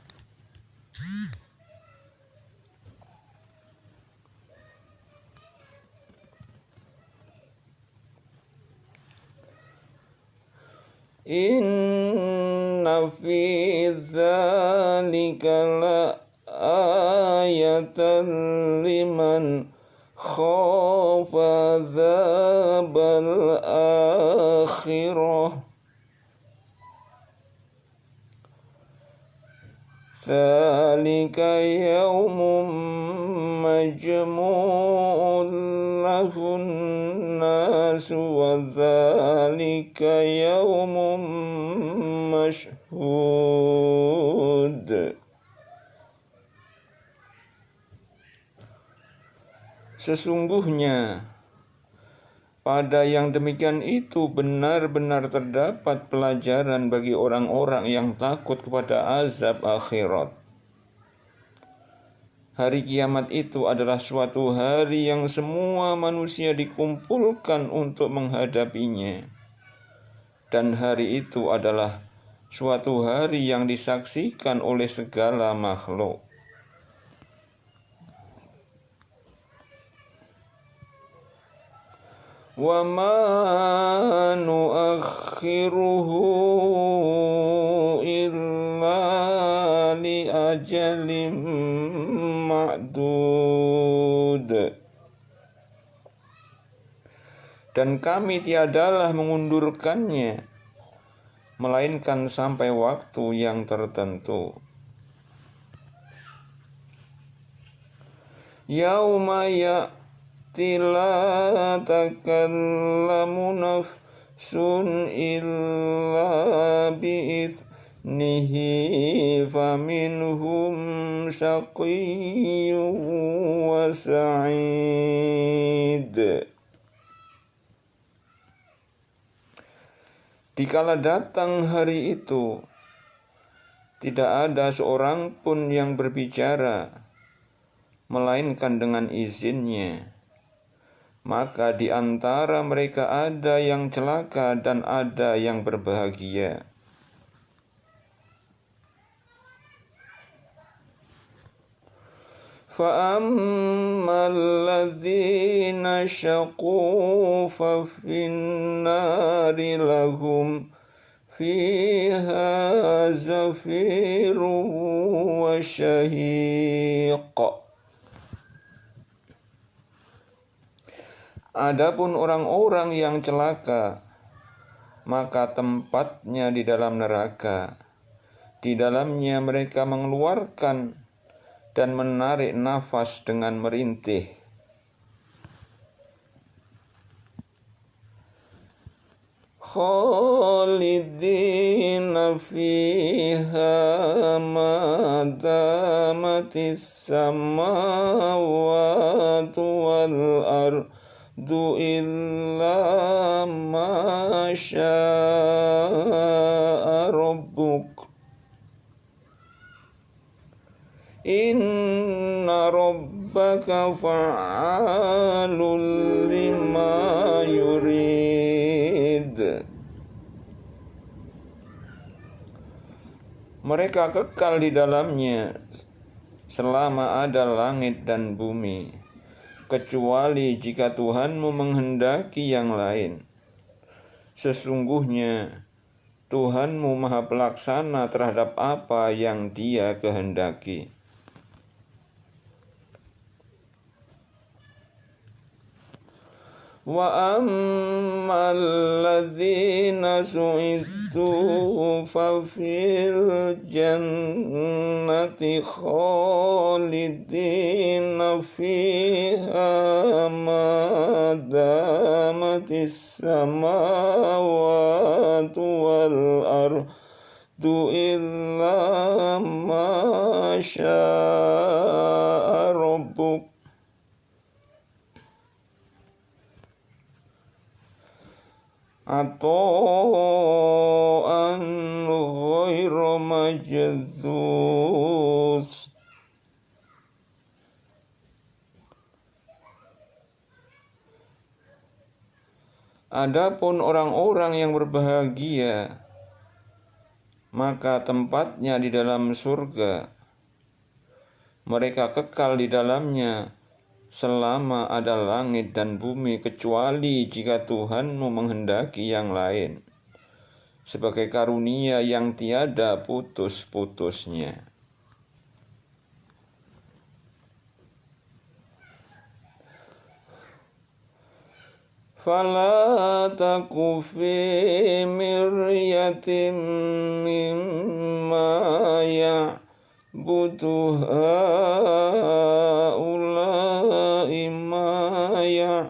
Inna fi dzalika la ayatan liman khafa dzabal akhirah. Dzalika yaumun majmu'un lahun nasu wa dzalika yaumun mashhud. Sesungguhnya pada yang demikian itu benar-benar terdapat pelajaran bagi orang-orang yang takut kepada azab akhirat. Hari kiamat itu adalah suatu hari yang semua manusia dikumpulkan untuk menghadapinya. Dan hari itu adalah suatu hari yang disaksikan oleh segala makhluk. Wa ma nuakhiruhu illa li ajalin ma'dud. Dan kami tiadalah mengundurkannya melainkan sampai waktu yang tertentu. Yauma la takallamu nafsun illa bi'iznihi faminhum syaqiyyun wa sa'id. Dikala datang hari itu, tidak ada seorang pun yang berbicara melainkan dengan izinnya. Maka di antara mereka ada yang celaka dan ada yang berbahagia. فَأَمَّا الَّذِينَ شَقُوا فَفِي النَّارِ لَهُمْ فِيهَا زَفِيرٌ وَشَهِيقٌ. Adapun orang-orang yang celaka, maka tempatnya di dalam neraka. Di dalamnya mereka mengeluarkan dan menarik nafas dengan merintih. Khalidina fiha ma damatis samawatu wal ardu illa ma syaa rabbuk. Inna rabbaka fa'alul lima yurid. Mereka kekal di dalamnya selama ada langit dan bumi, kecuali jika Tuhanmu menghendaki yang lain. Sesungguhnya Tuhanmu maha pelaksana terhadap apa yang Dia kehendaki. Wa ammal ladzina su'iddu fa fil jannati khalidina fiha ma damatis samawatu wal ardu illa ma syaa rabbuk. Ata'an ghairu majdzuz. Adapun orang-orang yang berbahagia, maka tempatnya di dalam surga. Mereka kekal di dalamnya selama ada langit dan bumi, kecuali jika Tuhanmu menghendaki yang lain, sebagai karunia yang tiada putus-putusnya. Fala taku fi miryatin mimma ya'budu haula'i ma ya'buduna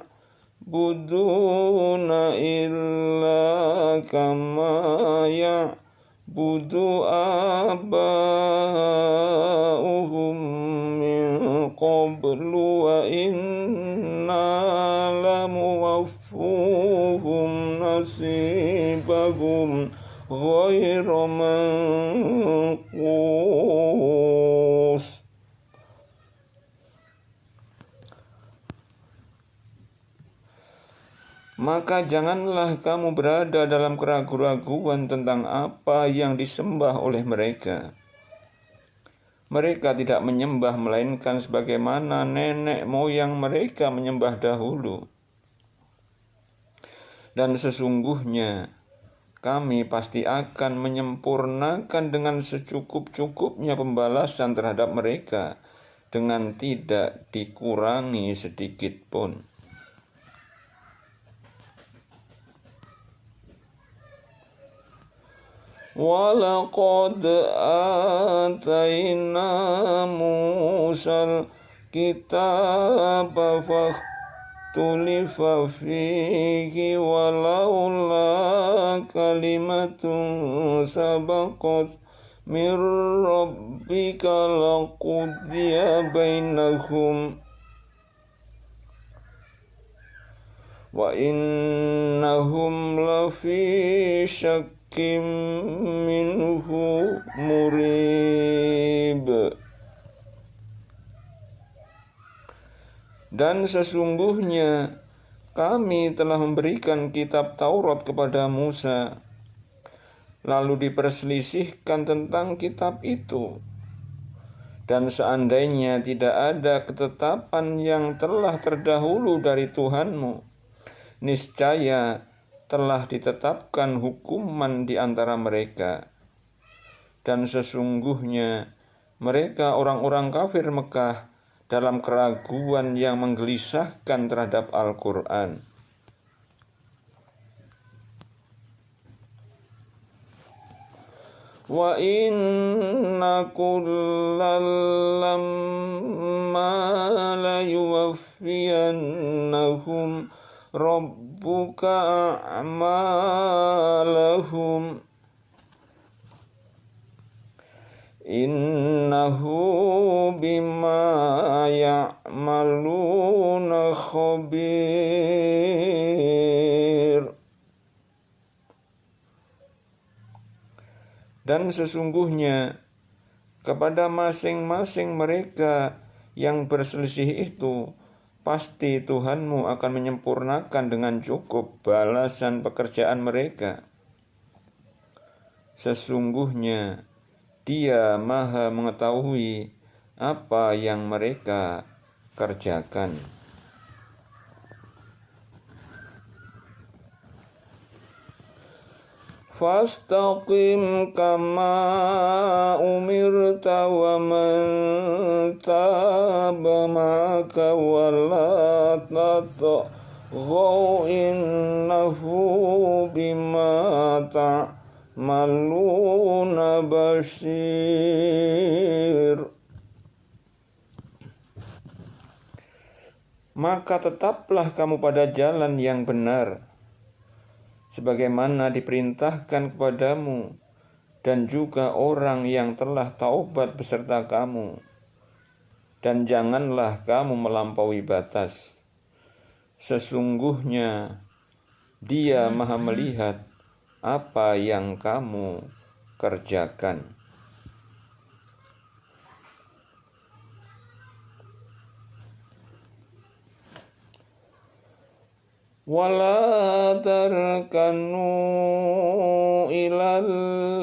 illa kama ya'budu aba'uhum min qablu wa inna lamuwaffuhum nasibahum ghairu manqus. Maka janganlah kamu berada dalam keraguan-raguan tentang apa yang disembah oleh mereka. Mereka tidak menyembah melainkan sebagaimana nenek moyang mereka menyembah dahulu. Dan sesungguhnya kami pasti akan menyempurnakan dengan secukup-cukupnya pembalasan terhadap mereka, dengan tidak dikurangi sedikit pun. Walaqad atayna Musal kitaba fakhtulifa fihi walaula kalimatun sabaqat mir rabbika laqudiya bainahum wa innahum lafi syakkim minhu murib. Dan sesungguhnya kami telah memberikan kitab Taurat kepada Musa, lalu diperselisihkan tentang kitab itu, Dan seandainya tidak ada ketetapan yang telah terdahulu dari Tuhanmu, niscaya telah ditetapkan hukuman di antara mereka. Dan sesungguhnya mereka orang-orang kafir Mekah dalam keraguan yang menggelisahkan terhadap Al-Quran. Wa inna kullal lamma la yuwaffiyannahum rabbuka a'malahum innahu bima ya'maluna khabir. Dan sesungguhnya kepada masing-masing mereka yang berselisih itu, pasti Tuhanmu akan menyempurnakan dengan cukup balasan pekerjaan mereka. Sesungguhnya Dia Maha mengetahui apa yang mereka kerjakan. Fastaqim kama umirta wa man taba ma'aka wa la tatghaw innahu bima ta'maluna basir. Maka tetaplah kamu pada jalan yang benar, sebagaimana diperintahkan kepadamu, dan juga orang yang telah taubat beserta kamu. Dan janganlah kamu melampaui batas. Sesungguhnya Dia Maha melihat apa yang kamu kerjakan. Wala tarkanu ilal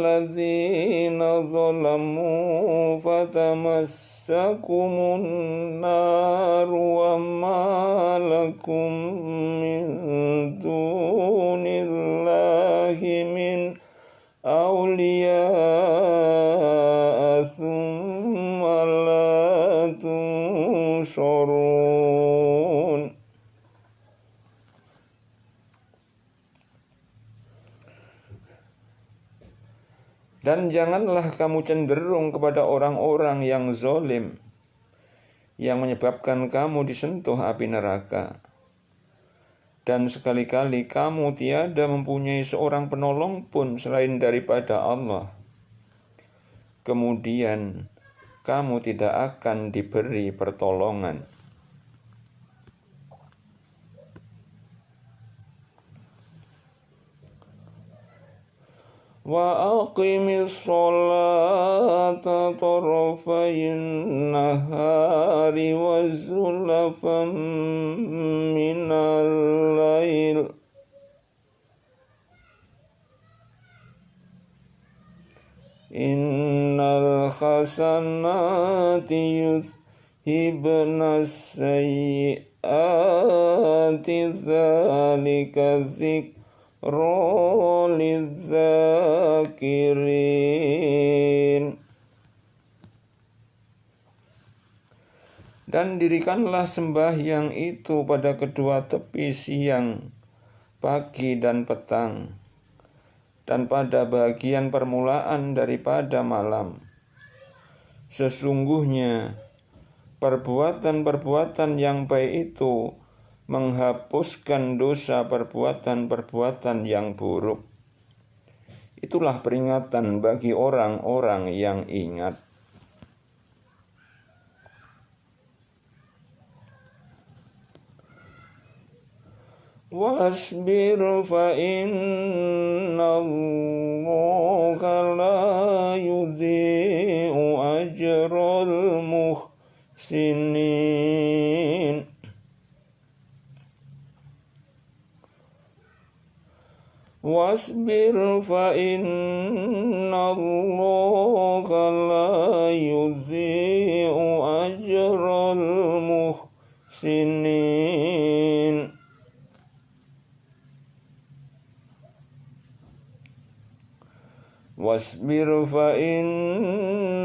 ladzina zalamu fatamassakumun nar wa ma lakum min dunillahi min awliya thumma la tunsurun. Dan janganlah kamu cenderung kepada orang-orang yang zalim, yang menyebabkan kamu disentuh api neraka. Dan sekali-kali kamu tiada mempunyai seorang penolong pun selain daripada Allah. Kemudian kamu tidak akan diberi pertolongan. Wa aqimis sholata tarafayin nahari wa zulafan minal lail innal hasanati yudhibna sayyiati dzalika lidzakirin. Dan dirikanlah sembahyang itu pada kedua tepi siang, pagi dan petang, dan pada bagian permulaan daripada malam. Sesungguhnya perbuatan-perbuatan yang baik itu menghapuskan dosa perbuatan-perbuatan yang buruk. Itulah peringatan bagi orang-orang yang ingat. Wasbir fa innallaha la yudhi'u ajral muhsinin. Wasbir fa innallaha la yudhi'u muhsinin. Wasbir fa innallaha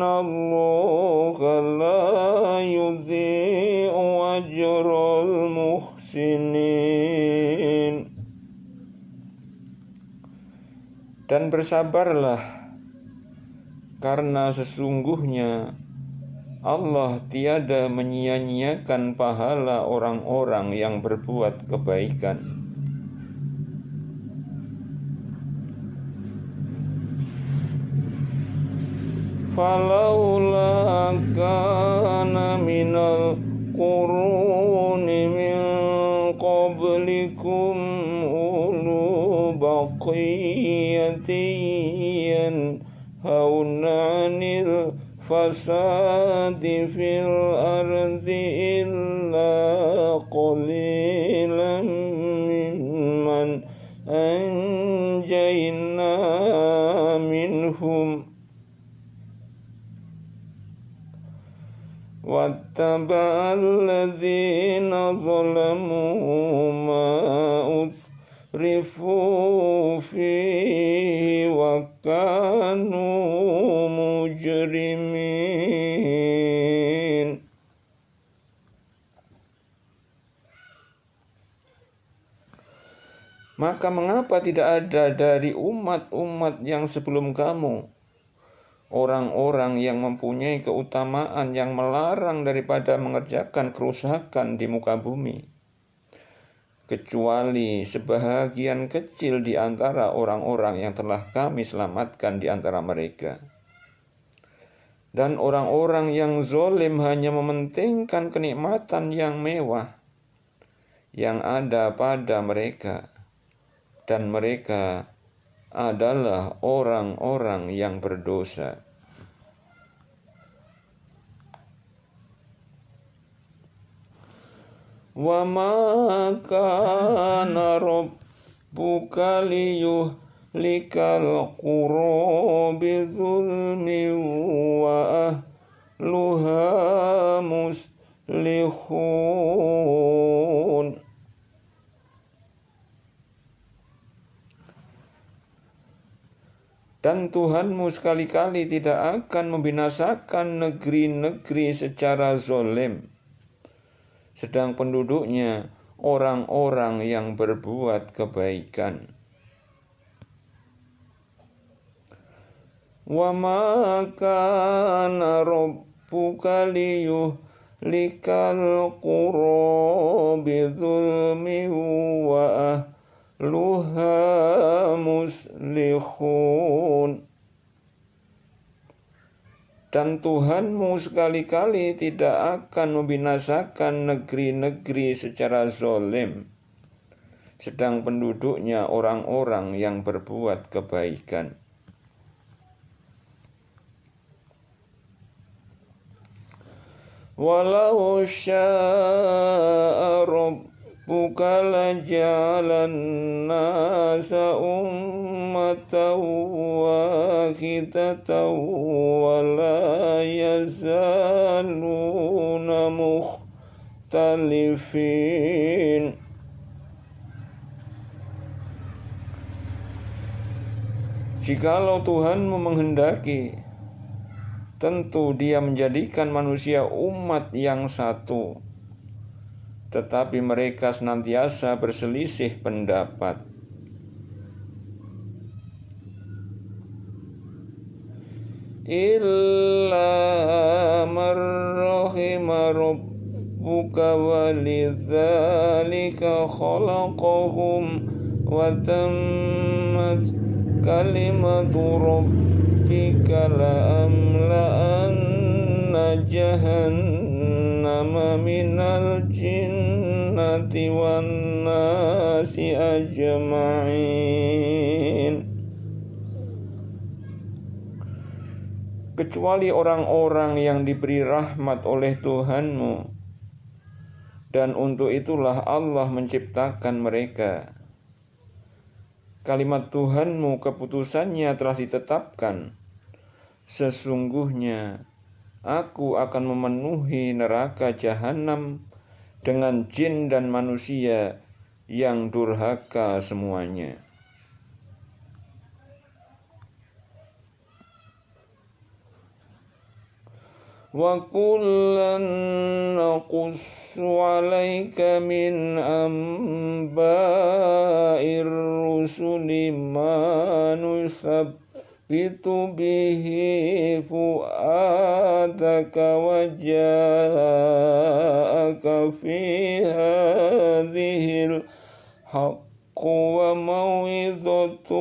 la yudhi'u ajral muhsinin. Dan bersabarlah, karena sesungguhnya Allah tiada menyia-nyiakan pahala orang-orang yang berbuat kebaikan. Falaula kana minal quruni min qablikum ulu baqiyatin yanhauna 'anil fasadi fil ardi illa qalilan mimman anjayna minhum wattaba'alladzina zalamu ma utrifu fihi wa kanu mujrimin. Maka mengapa tidak ada dari umat-umat yang sebelum kamu orang-orang yang mempunyai keutamaan yang melarang daripada mengerjakan kerusakan di muka bumi, kecuali sebahagian kecil di antara orang-orang yang telah kami selamatkan di antara mereka. Dan orang-orang yang zalim hanya mementingkan kenikmatan yang mewah yang ada pada mereka, dan mereka adalah orang-orang yang berdosa. Wa ma kana rabbuka liyuhlikal qura bidzulmi wa ahluha muslihun. Dan Tuhanmu sekali-kali tidak akan membinasakan negeri-negeri secara zalim, sedang penduduknya orang-orang yang berbuat kebaikan. Wa ma kana rabbuka liyuhlikal qura bidzulmi wa ahluha muslihun. Dan Tuhanmu sekali-kali tidak akan membinasakan negeri-negeri secara zalim, sedang penduduknya orang-orang yang berbuat kebaikan. Walau syaa rabbuka laja'alan nasa ummatan wahidatan wa la yazaluna mukhtalifin. Jikalau Tuhanmu menghendaki, tentu Dia menjadikan manusia umat yang satu, tetapi mereka senantiasa berselisih pendapat. Illa marrahima rabbuka walidzalika khalaqahum wa tammat kalimatu rabbika la amla'anna jahannama minal jinnati wan nasi ajma'in. Kecuali orang-orang yang diberi rahmat oleh Tuhanmu, dan untuk itulah Allah menciptakan mereka. Kalimat Tuhanmu, keputusannya telah ditetapkan. Sesungguhnya aku akan memenuhi neraka jahanam dengan jin dan manusia yang durhaka semuanya. Wa kullan naqussu 'alaika min amba'ir rusuli ma nusabbitu bihi fu'adaka wa ja'aka fi hadhil haqqu wa mau'izatu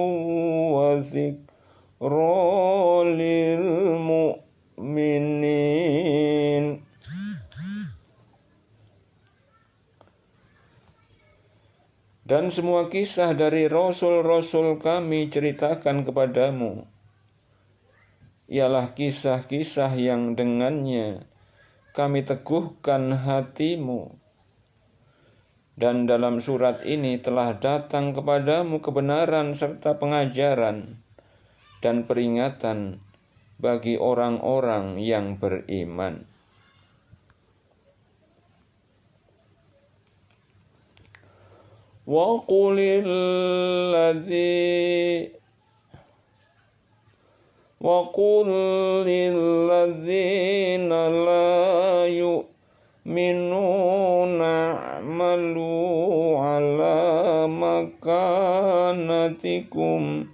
wa zikra lil mu'minin. Dan semua kisah dari rasul-rasul kami ceritakan kepadamu ialah kisah-kisah yang dengannya kami teguhkan hatimu. Dan dalam surat ini telah datang kepadamu kebenaran serta pengajaran dan peringatan bagi orang-orang yang beriman. Wa qulil ladzina la yu'minuna a'malu ala makanatikum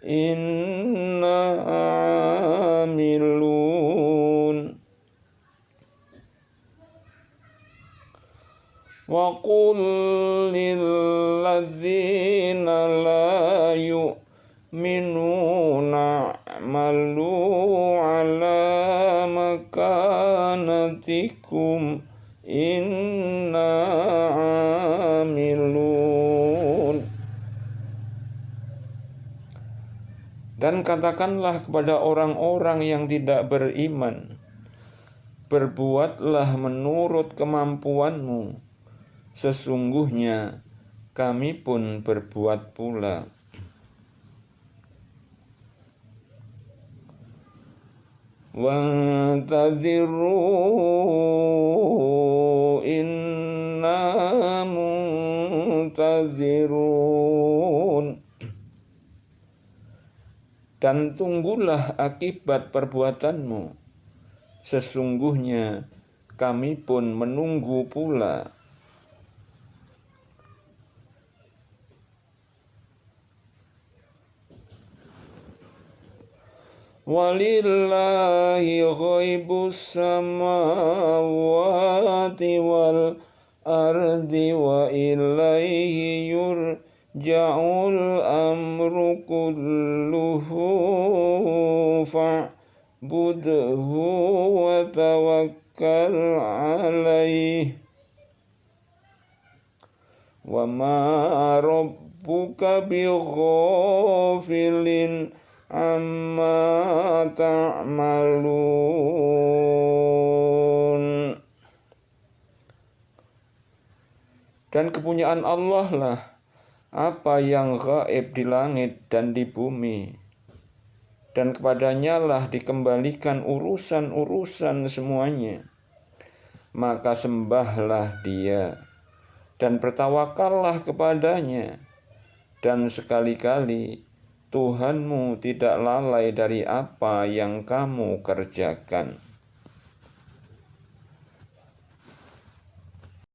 inna amilun. Wa qul lil ladzina la yu'minuna a'malu ala makanatikum inna amilun. Dan katakanlah kepada orang-orang yang tidak beriman, berbuatlah menurut kemampuanmu, sesungguhnya kami pun berbuat pula. Wantadhiru inna muntadhirun. Dan tunggulah akibat perbuatanmu, sesungguhnya kami pun menunggu pula. Walillahi ghaibus samawati wal ardi wa ilaihi yurja'ul amru kulluhu fa'budhu wa tawakkal alaihi wa ma rabbuka bighafilin amma ta'malun. Dan kepunyaan Allah lah apa yang gaib di langit dan di bumi, dan kepadanya lah dikembalikan urusan-urusan semuanya. Maka sembahlah Dia dan bertawakallah kepadanya, dan sekali-kali Tuhanmu tidak lalai dari apa yang kamu kerjakan.